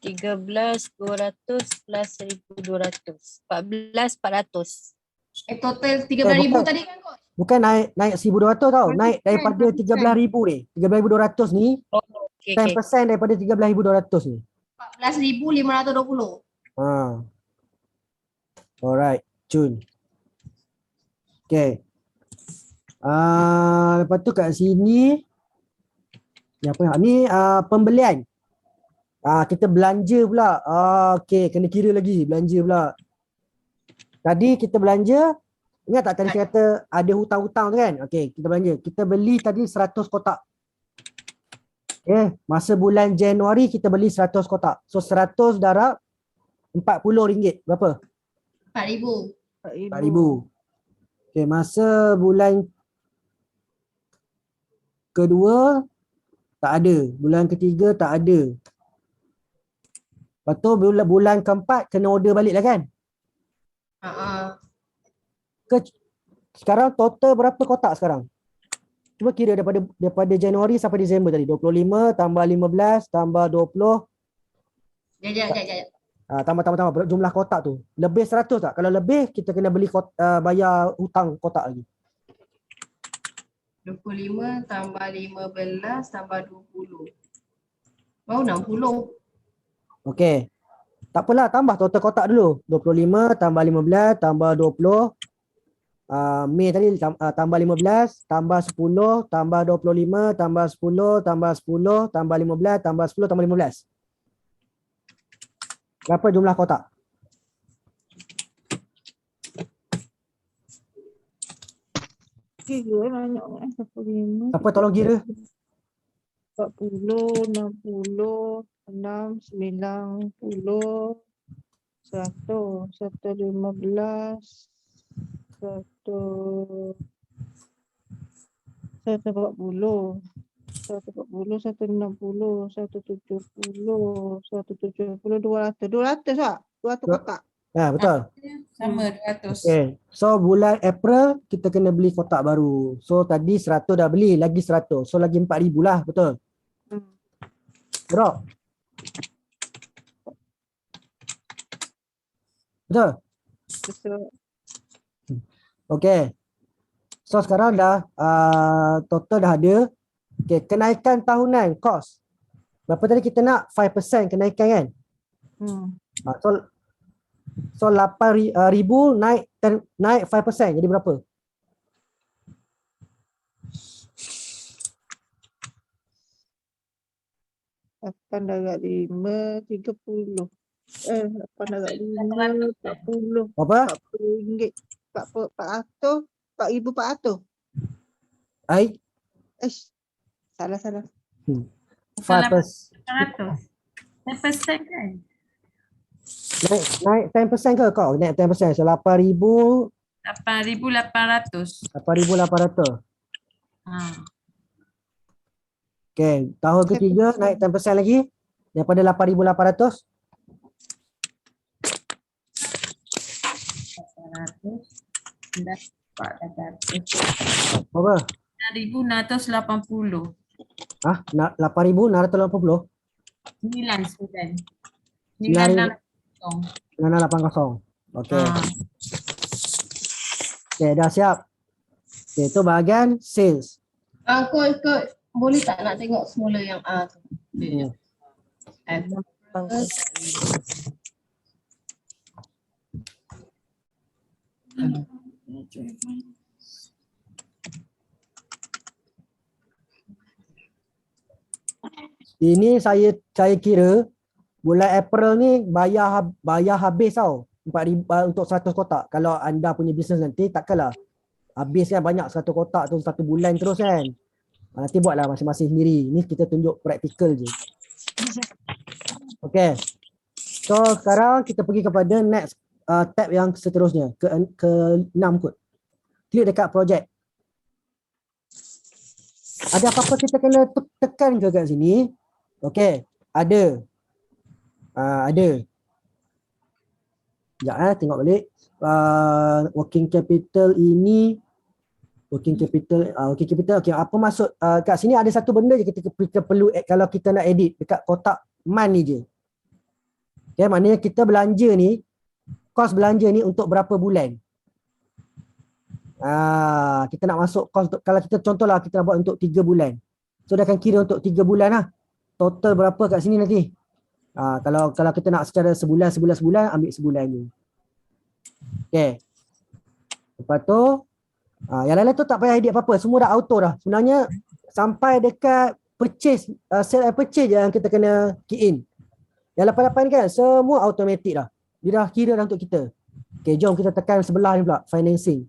13,200 plus 1,200. 14,400. Total 13,000 bukan. tadi kan Coach? Bukan naik 1,200 tau. Naik daripada 13,000 ni. 13,200 ni. Okay, 10% daripada 13,200 ni. 14,520. Alright, Jun. Okay. Lepas tu kat sini ni apa ni? Pembelian. Kita belanja pula. Okay, kena kira lagi belanja pula. Tadi kita belanja, ingat tak tadi saya kata ada hutang-hutang tu kan? Okay, kita belanja. Kita beli tadi 100 kotak. Okay, masa bulan Januari kita beli 100 kotak. So 100 darab RM40. Berapa? 4,000. 4,000. Okay, masa bulan kedua tak ada. Bulan ketiga tak ada. Lepas tu bulan keempat kena order balik lah kan? Sekarang total berapa kotak sekarang? Cuba kira daripada Januari sampai Disember tadi. 25 tambah 15 tambah 20. Jap. Tambah jumlah kotak tu. Lebih 100 tak? Kalau lebih kita kena beli bayar hutang kotak lagi. 25 tambah 15 tambah 20. Baru 60. Okey. Tak apalah, tambah total kotak dulu. 25 tambah 15 tambah 20. Mei tadi tambah 15 tambah 10 tambah 25 tambah 10 tambah 10 tambah 15 tambah 10 tambah 15. Berapa jumlah kotak? Kira banyaknya. 45. Apa tolong kira? 40, 60, 6, 90, 100, 115, 140, 160, 160, 170, 170, 200. 200 tak? 200 kotak. Betul. Sama 200. Okay. So bulan April kita kena beli kotak baru. So tadi 100 dah beli, lagi 100. So lagi 4,000 lah, betul? Bro. Betul? Betul. Okay. So sekarang dah total dah ada. Okay, kenaikan tahunan kos. Berapa tadi kita nak? 5% kenaikan kan? So 8,000 naik 5%. Jadi berapa? Akan darab 5, 30. 8 darab 5, 40. Apa? RM40. 400. 4,400. Ai? Salah. 5%. 100 kan? Naik 10% ke kau? Naik 10%. So 8,000, 8,800. 8,800. Ha. Okey, tahun ketiga naik 10% lagi daripada 8,800. 800. Berapa? 9,680. 8,680. 9,980. 9,980. Okey. Ha. Okey, dah siap. Okey, itu bahagian sales. Coach, boleh tak nak tengok semula yang A tu? Hmm. Ini saya kira bulan April ni bayar habis tau. 4,000 untuk 100 kotak. Kalau anda punya bisnes nanti takkanlah habis kan banyak 100 kotak tu satu bulan terus kan. Nanti buatlah masing-masing sendiri. Ni kita tunjuk praktikal je. Okay. So sekarang kita pergi kepada next tab yang seterusnya. Ke-6 kot. Klik dekat project. Ada apa-apa kita kena tekan ke kat sini? Okay. Ada. Ada. Sekejap tengok balik. Working capital ini. Working capital. Okay, apa maksud? Kat sini ada satu benda je kita perlu kalau kita nak edit dekat kotak man ni je. Okay, maknanya kita belanja ni, kos belanja ni untuk berapa bulan. Kita nak masuk kos, kalau kita contohlah kita nak buat untuk 3 bulan. So dia akan kira untuk 3 bulan lah. Total berapa kat sini nanti. Kalau kita nak secara sebulan, ambil sebulan ni. Okay. Lepas tu, yang lain-lain tu tak payah edit apa-apa. Semua dah auto dah. Sebenarnya sampai dekat purchase, sell and purchase je yang kita kena key in. Yang 88 ni kan, semua automatic dah. Dia dah kira dah untuk kita. Okay, jom kita tekan sebelah ni pula, financing.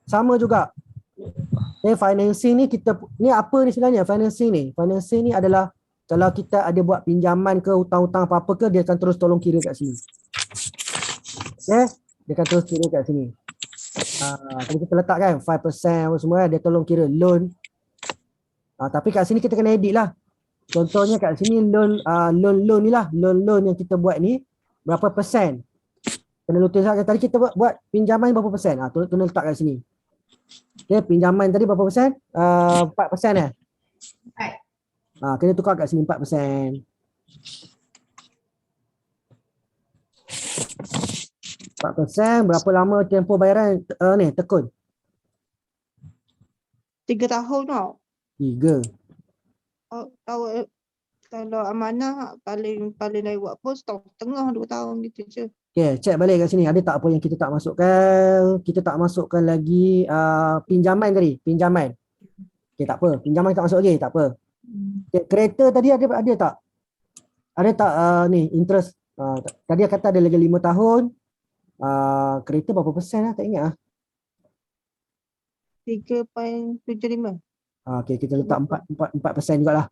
Sama juga. Financing ni ni apa ni sebenarnya financing ni? Financing ni adalah kalau kita ada buat pinjaman ke hutang-hutang apa-apa ke, dia akan terus tolong kira kat sini. Okay? Dia akan terus kira kat sini. Kalau kita letak kan 5% semua dia tolong kira loan. Tapi kat sini kita kena edit lah. Contohnya kat sini loan ni lah. Loan yang kita buat ni berapa persen. Kena tulis tadi kita buat pinjaman berapa persen. Kena letak kat sini. Okay, pinjaman tadi berapa persen? 4% kena tukar kat sini 4%. 4%, berapa lama tempoh bayaran ni tekun? 3 tahun tau. 3. Kalau amanah paling naik buat pun setahun setengah 2 tahun gitu je. Okay, check balik kat sini. Ada tak apa yang kita tak masukkan? Kita tak masukkan lagi pinjaman tadi. Pinjaman. Okay, tak apa. Pinjaman tak masuk lagi. Tak apa. Okay, kereta tadi ada tak? Ada tak ni interest? Tadi kata ada lagi 5 tahun. Kereta berapa persen lah? Tak ingat lah. 3.75. Okay, kita letak 4% jugalah.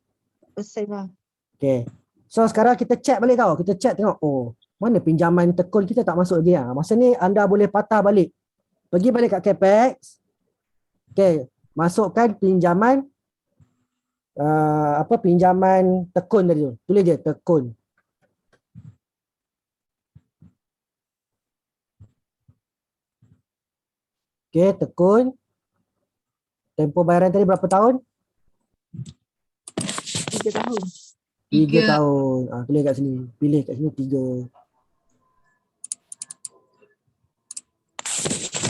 Persen lah. Okay. So sekarang kita check balik tau. Kita check tengok. Mana pinjaman tekun kita tak masuk lagi. Masa ni anda boleh patah balik. Pergi balik kat Capex. Okay. Masukkan pinjaman. Pinjaman tekun tadi tu. Tulis je tekun. Okay, tekun. Tempoh bayaran tadi berapa tahun? 3 tahun. 3 tahun. Tulis kat sini. Pilih kat sini 3.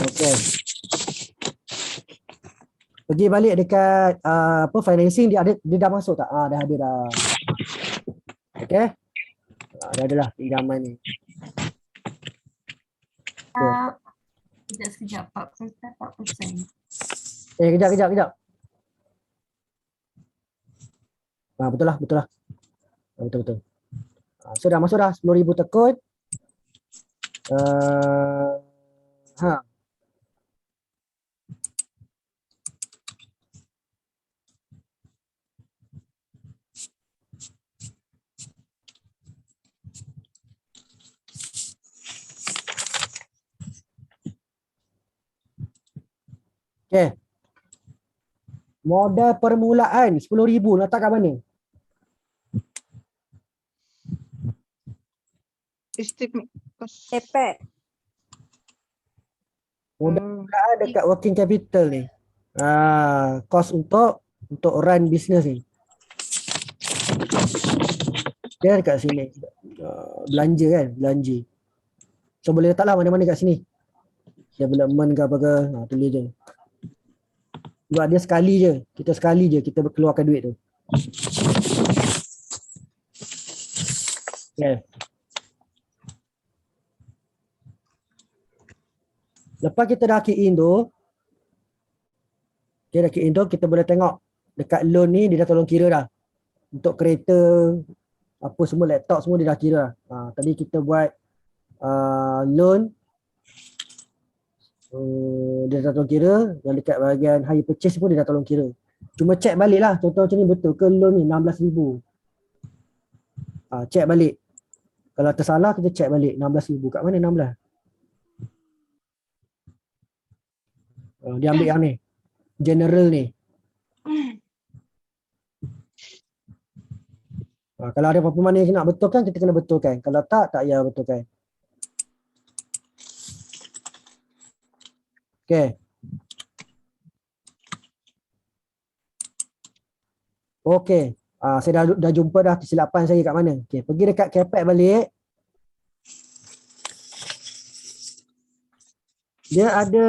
Okay. Pergi balik dekat financing dia dah masuk tak? Dah ada dah. Okay. Dah ada lah pinjaman ni. Sekejap. 4%. Kejap. Betul lah. Betul. So dah masuk dah 10,000 tekun. Okey. Modal permulaan 10,000 letak kat mana? Estimate cost. Capex. Modal permulaan dekat working capital ni. Kos untuk run business ni. Dia dekat sini. Belanja kan, belanja. So boleh letaklah mana-mana kat sini. Development ke apa ke, tulis je. Sebab dia sekali je, kita keluarkan duit tu. Okay. Lepas kita dah key in tu, kita boleh tengok dekat loan ni dia dah tolong kira dah. Untuk kereta, apa semua, laptop semua dia dah kira dah. Tadi kita buat loan, dia dah tolong kira. Yang dekat bahagian hire purchase pun dia dah tolong kira. Cuma check balik lah, contoh macam ni betul ke loan ni 16,000. Check balik. Kalau tersalah kita check balik 16,000. Kat mana 16? Dia ambil yang ni. General ni. Kalau ada apa-apa mana yang nak betulkan, kita kena betulkan. Kalau tak payah betulkan. Okay. Okay. Saya dah jumpa dah kesilapan saya kat mana. Okay. Pergi dekat Capex balik. Dia ada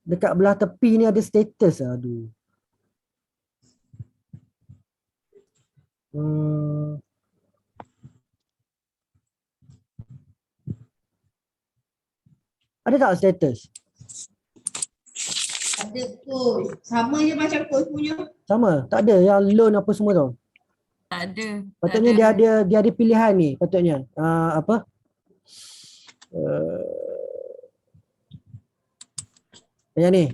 dekat belah tepi ni ada status. Aduh. Ada tak status? Ada coach. Sama je macam coach punya. Sama. Tak ada yang loan apa semua tu. Tak ada. Patutnya dia ada pilihan ni patutnya. Apa? Yang ni.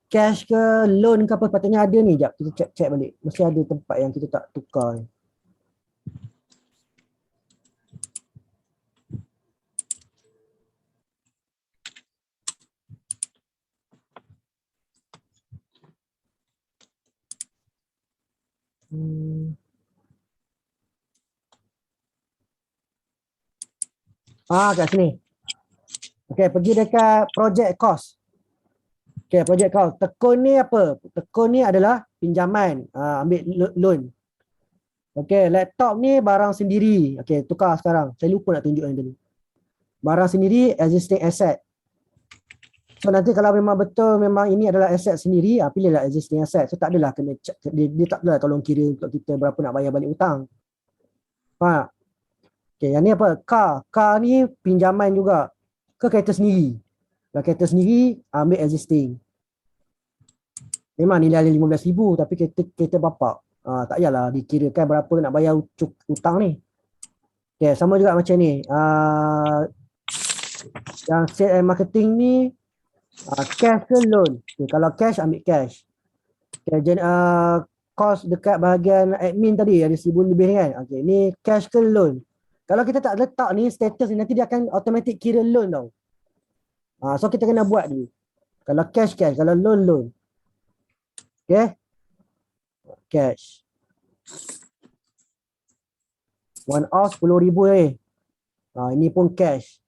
Cash ke loan ke apa patutnya ada ni. Jap kita check balik. Mesti ada tempat yang kita tak tukar ni. Kat sini. Okay, pergi dekat project cost. Okay, project cost. Tekun ni apa? Tekun ni adalah pinjaman. Ambil loan. Okay, laptop ni barang sendiri. Okay, tukar sekarang. Saya lupa nak tunjuk yang tadi. Barang sendiri, existing asset. So nanti kalau memang betul memang ini adalah aset sendiri, pilihlah existing asset. So tak adalah kena dia tak adalah tolong kira untuk kita berapa nak bayar balik hutang. Faham? Okay, yang ni apa? Car ni pinjaman juga ke kereta sendiri. Kalau kereta sendiri, ambil existing. Memang nilai 15,000 tapi kereta bapak. Tak payahlah dikirakan berapa nak bayar hutang ni. Okay, sama juga macam ni. Yang sales and marketing ni, cash ke loan? Okay, kalau cash, ambil cash. Okay, cost dekat bahagian admin tadi ada 1,000 lebih kan. Okay, ni cash ke loan? Kalau kita tak letak ni status ni nanti dia akan automatic kira loan tau. So kita kena buat dulu. Kalau cash, kalau loan. Okay. Cash. One off 10,000 ni. Ini pun cash.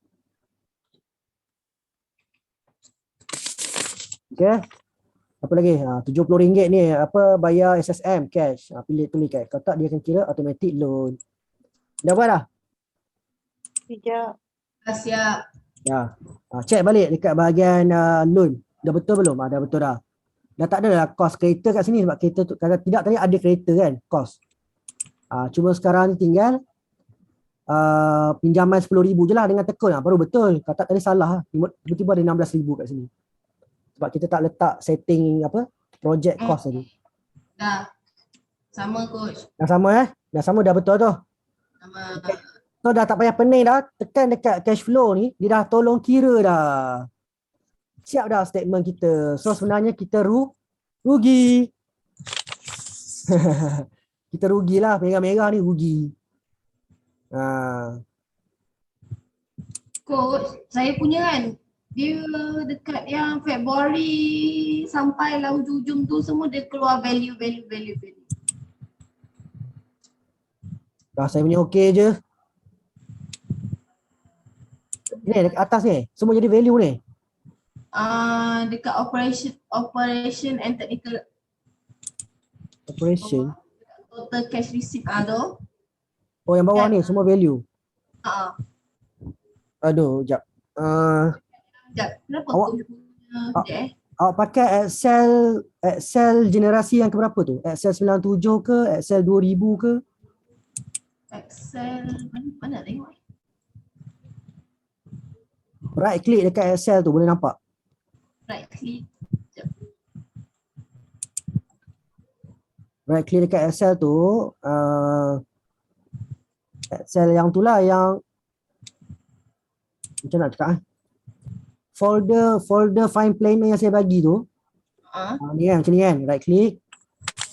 Okay. Apa lagi? RM70 ni apa bayar SSM cash. Pilih tulis cash. Kalau tak dia akan kira automatic loan. Dah buat dah? Sekejap. Dah siap. Ya. Check balik dekat bahagian loan. Dah betul belum? Dah betul dah. Dah tak ada lah kos kereta kat sini sebab kereta tu kalau tidak tadi ada kereta kan kos. Cuma sekarang ni tinggal pinjaman 10,000 je lah dengan tekun. Baru betul. Kalau tak tadi salah. Tiba-tiba ada 16,000 kat sini. Sebab kita tak letak setting apa project cost tadi. Dah. Sama coach. Dah sama Dah sama dah betul tu. Sama. So dah tak payah pening dah. Tekan dekat cash flow ni. Dia dah tolong kira dah. Siap dah statement kita. So sebenarnya kita rugi. Kita rugilah. Merah-merah ni rugi. Coach, saya punya kan Dia dekat yang Februari sampailah ujung-ujung tu semua dia keluar value. Dah saya punya okey je. Ni dekat atas ni. Semua jadi value ni. Dekat operation and technical Operation. total cash receipt tu. Oh yang bawah ni semua value. Aduh, jap. Sekejap, kenapa Awak- coach punya Awak pakai Excel generasi yang keberapa tu? Excel 97 ke? Excel 2000 ke? Excel mana tengok Right click dekat Excel tu boleh nampak. right click. Right click dekat Excel tu, Excel yang tu lah yang macam nak cakap folder fine planner yang saya bagi tu. Ni kan macam ni kan, right click.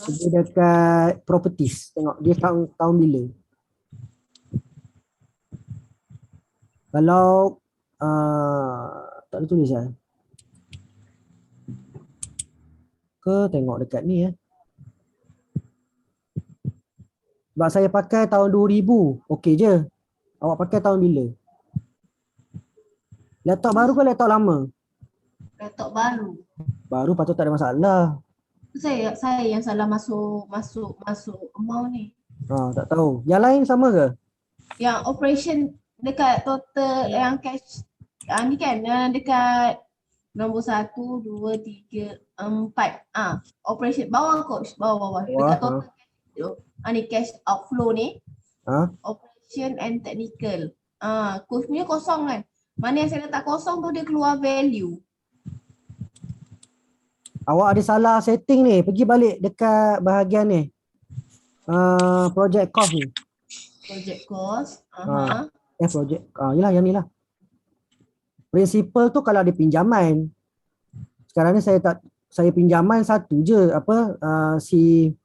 Pergi dekat properties, tengok dia tahun bila. Kalau tak ada tulisan. Ke tengok dekat ni Sebab saya pakai tahun 2000, okey je. Awak pakai tahun bila? Laptop baru ke laptop lama? Laptop baru. Baru patut tak ada masalah. Saya yang salah masuk amount ni. Tak tahu. Yang lain sama ke? Yang operation dekat total yang cash ni kan dekat nombor 1, 2, 3, 4. Operation bawah coach, bawah. Dekat total cash tu. Ni cash outflow ni. Operation and technical. Coach punya kosong kan. Mana yang saya letak kosong tu dia keluar value. Awak ada salah setting ni. Pergi balik dekat bahagian ni. Project cost ni. Project cost. Project. Yelah yang ni lah. Principal tu kalau ada pinjaman. Sekarang ni saya pinjaman satu je. Si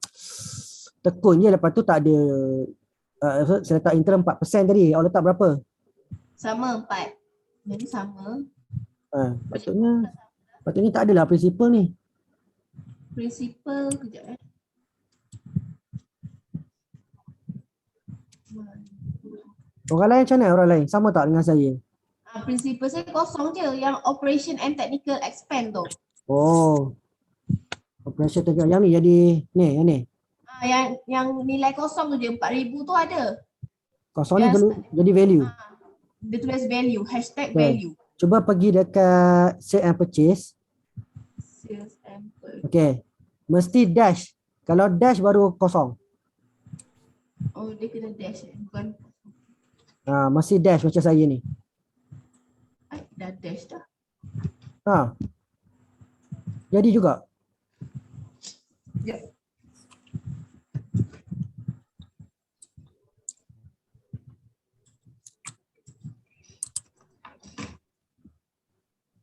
tekun je. Lepas tu tak ada. Saya letak interim 4% tadi. Awak letak berapa? Sama 4. Jadi sama. Patutnya tak adalah principal ni. Principal kejap Orang lain macam mana orang lain? Sama tak dengan saya? Principal saya kosong je. Yang operation and technical expense tu. Operation technical. Yang ni jadi ni, yang ni. Yang nilai kosong tu je 4,000 tu ada. Kosong ni jadi value. Dia tulis value, #value. Cuba pergi dekat sale and purchase. Sales and purchase. Okay. Mesti dash. Kalau dash baru kosong. Oh, dia kena dash bukan. Mesti dash macam saya ni. Dah dash dah. Jadi juga. Ya.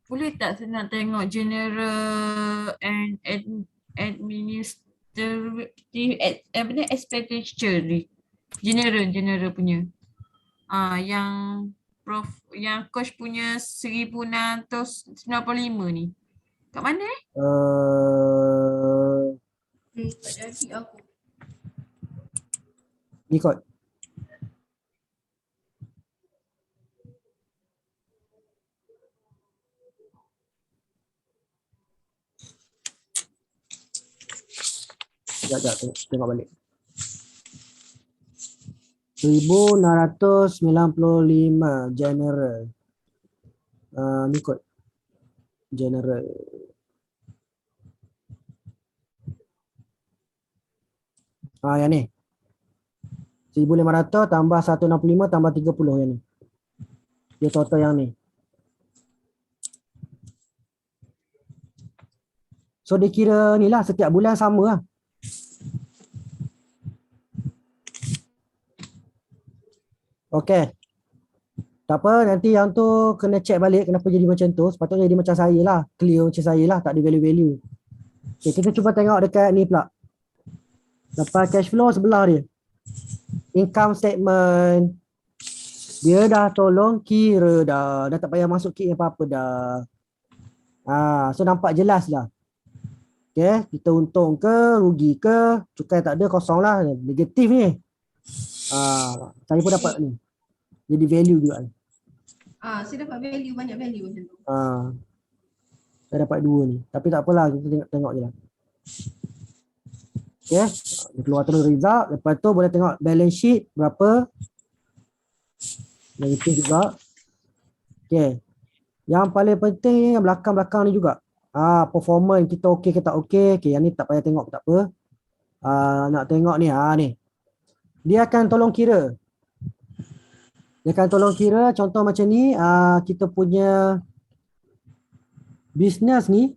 Boleh tak saya nak tengok general and administrative expenditure ni? General punya. Yang coach punya 1,695 ni. Kat mana Tak jadi aku. Ni kot. Sekejap, tengok balik. 1,695 general. Ni kot. General. Yang ni. 1,500 tambah 165 tambah 30 yang ni. Dia total yang ni. So dia kira ni lah setiap bulan sama lah. Okay. Tak apa, nanti yang tu kena check balik kenapa jadi macam tu. Sepatutnya jadi macam saya lah. Clear macam saya lah, tak ada value-value. Okay, kita cuba tengok dekat ni pula. Lepas cash flow sebelah dia. Income statement. Dia dah tolong kira dah. Dah tak payah masuk kit apa-apa dah. So nampak jelas lah. Okay, kita untung ke, rugi ke, cukai tak ada, kosong lah. Negatif ni. Saya pun dapat ni. Jadi value juga ni. Saya dapat value, banyak value macam tu. Saya dapat 2 ni. Tapi tak apalah, kita tengok je lah. Okay, dia keluar terus result. Lepas tu boleh tengok balance sheet berapa. Negatif juga. Okay. Yang paling penting yang belakang-belakang ni juga. Performance kita okey ke tak okey. Okay, yang ni tak payah tengok tak apa. Nak tengok ni, ni. Dia akan tolong kira. Dia akan tolong kira, contoh macam ni, kita punya bisnes ni,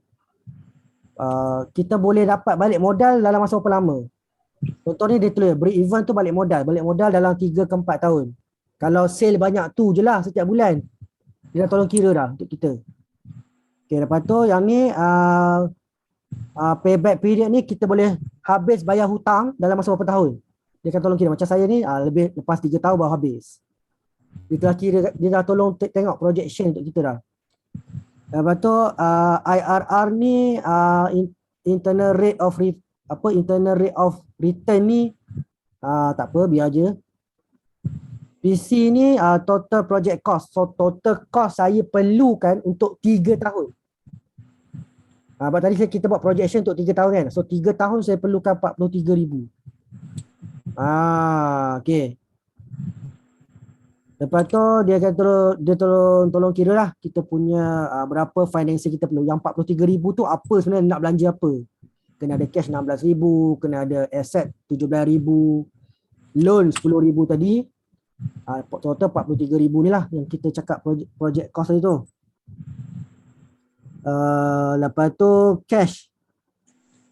kita boleh dapat balik modal dalam masa berapa lama. Contoh ni dia tulis, break even tu balik modal dalam 3 ke 4 tahun. Kalau sale banyak tu je lah setiap bulan, dia dah tolong kira dah untuk kita. Okay, lepas tu yang ni, payback period ni kita boleh habis bayar hutang dalam masa berapa tahun. Dia akan tolong kira. Macam saya ni, lebih lepas 3 tahun baru habis. Dia dah kira, dia dah tolong tengok projection untuk kita dah. Lepas tu IRR ni, internal rate of return ni, tak apa, biar je. PC ni total project cost. So total cost saya perlukan untuk 3 tahun. Sebab tadi kita buat projection untuk 3 tahun kan. So 3 tahun saya perlukan 43,000. Okay. Lepas tu dia akan tolong kira lah kita punya berapa financing kita perlu. Yang 43,000 tu apa sebenarnya, nak belanja apa. Kena ada cash 16,000, kena ada asset 17,000, loan 10,000 tadi. Total 43,000 ni lah yang kita cakap project cost tadi tu. Lepas tu cash.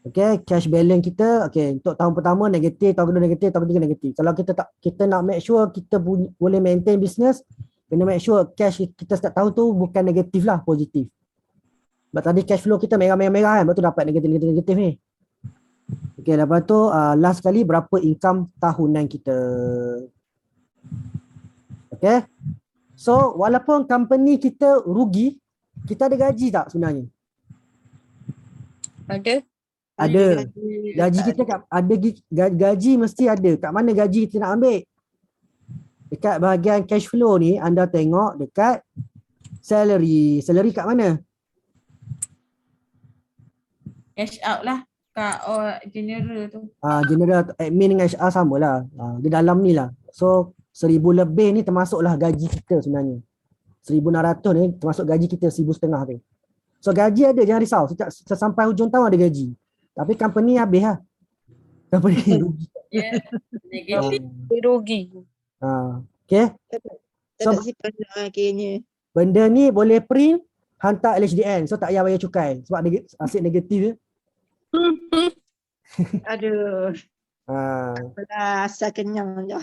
Okay, cash balance kita, okay, untuk tahun pertama negatif, tahun kedua negatif, tahun ketiga negatif. Kalau kita nak make sure kita boleh maintain business, kena make sure cash kita setiap tahun tu bukan negatif lah, positif. Sebab tadi cash flow kita merah-merah kan, lepas tu dapat negatif ni. Okay, lepas tu last kali berapa income tahunan kita. Okay, so walaupun company kita rugi, kita ada gaji tak sebenarnya? Ada. Gaji kita ada, gaji mesti ada. Kat mana gaji kita nak ambil? Dekat bahagian cash flow ni anda tengok dekat salary. Salary kat mana? Cash out lah kat general tu. General admin dengan HR sama lah. Di dalam ni lah. So 1,000 lebih ni termasuklah gaji kita sebenarnya. 1,600 ni termasuk gaji kita 1,500 tu. So gaji ada, jangan risau. Sampai hujung tahun ada gaji. Tapi company habis lah. Company rugi. Negatif. Rugi. Okay. Tak ada simpan akhirnya. Benda ni boleh print, hantar LHDN. So tak payah bayar cukai. Sebab asyik negatif je. Aduh. Apalah, asal kenyang je.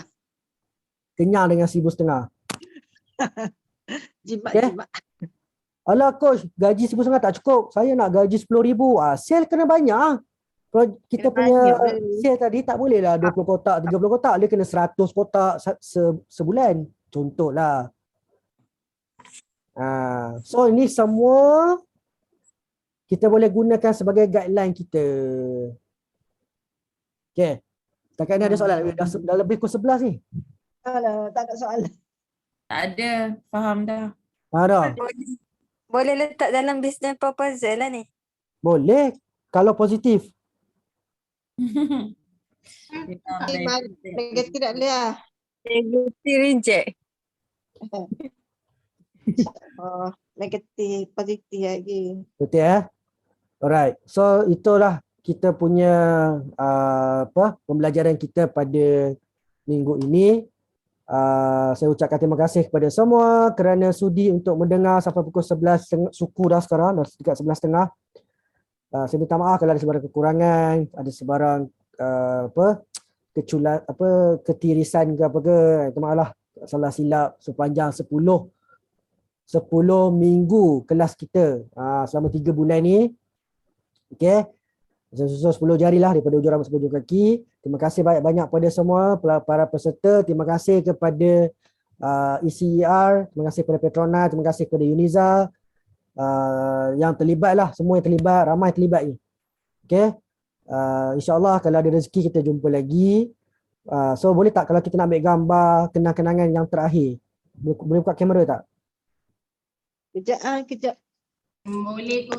Kenyang dengan 1,500. Jimat. Alah coach, gaji 1,500 tak cukup. Saya nak gaji 10,000. Sale kena banyak. Kita punya sale tadi tak boleh lah 20 kotak, 30 kotak. Dia kena 100 kotak sebulan. Contohlah. So ini semua kita boleh gunakan sebagai guideline kita. Okay. Setakat ni ada soalan. Dah lebih pukul 11 ni. Alah, tak ada soalan. Tak ada, faham dah. Dah. Boleh letak dalam business proposal lah ni. Boleh. Kalau positif. Negatif tak boleh lah. Negatif reject. Negatif, positif lagi. Betul Alright. So itulah kita punya pembelajaran kita pada minggu ini. Saya ucapkan terima kasih kepada semua kerana sudi untuk mendengar sampai pukul 11 suku dah sekarang, dah dekat 11.30. Saya minta maaf kalau ada sebarang kekurangan, ada sebarang ketirisan ke apa ke. Minta maaf lah, salah silap sepanjang 10 minggu kelas kita selama 3 bulan ni. Okey. Susun 10 jari lah daripada ujung rambut sampai ujung kaki. Terima kasih banyak-banyak pada semua para peserta. Terima kasih kepada ECER, terima kasih kepada Petronas, terima kasih kepada Uniza, yang terlibat lah, semua yang terlibat, ramai terlibat ni. Okay. InsyaAllah kalau ada rezeki kita jumpa lagi. So boleh tak kalau kita nak ambil gambar kenang-kenangan yang terakhir? Boleh buka kamera tak? Kejap. Boleh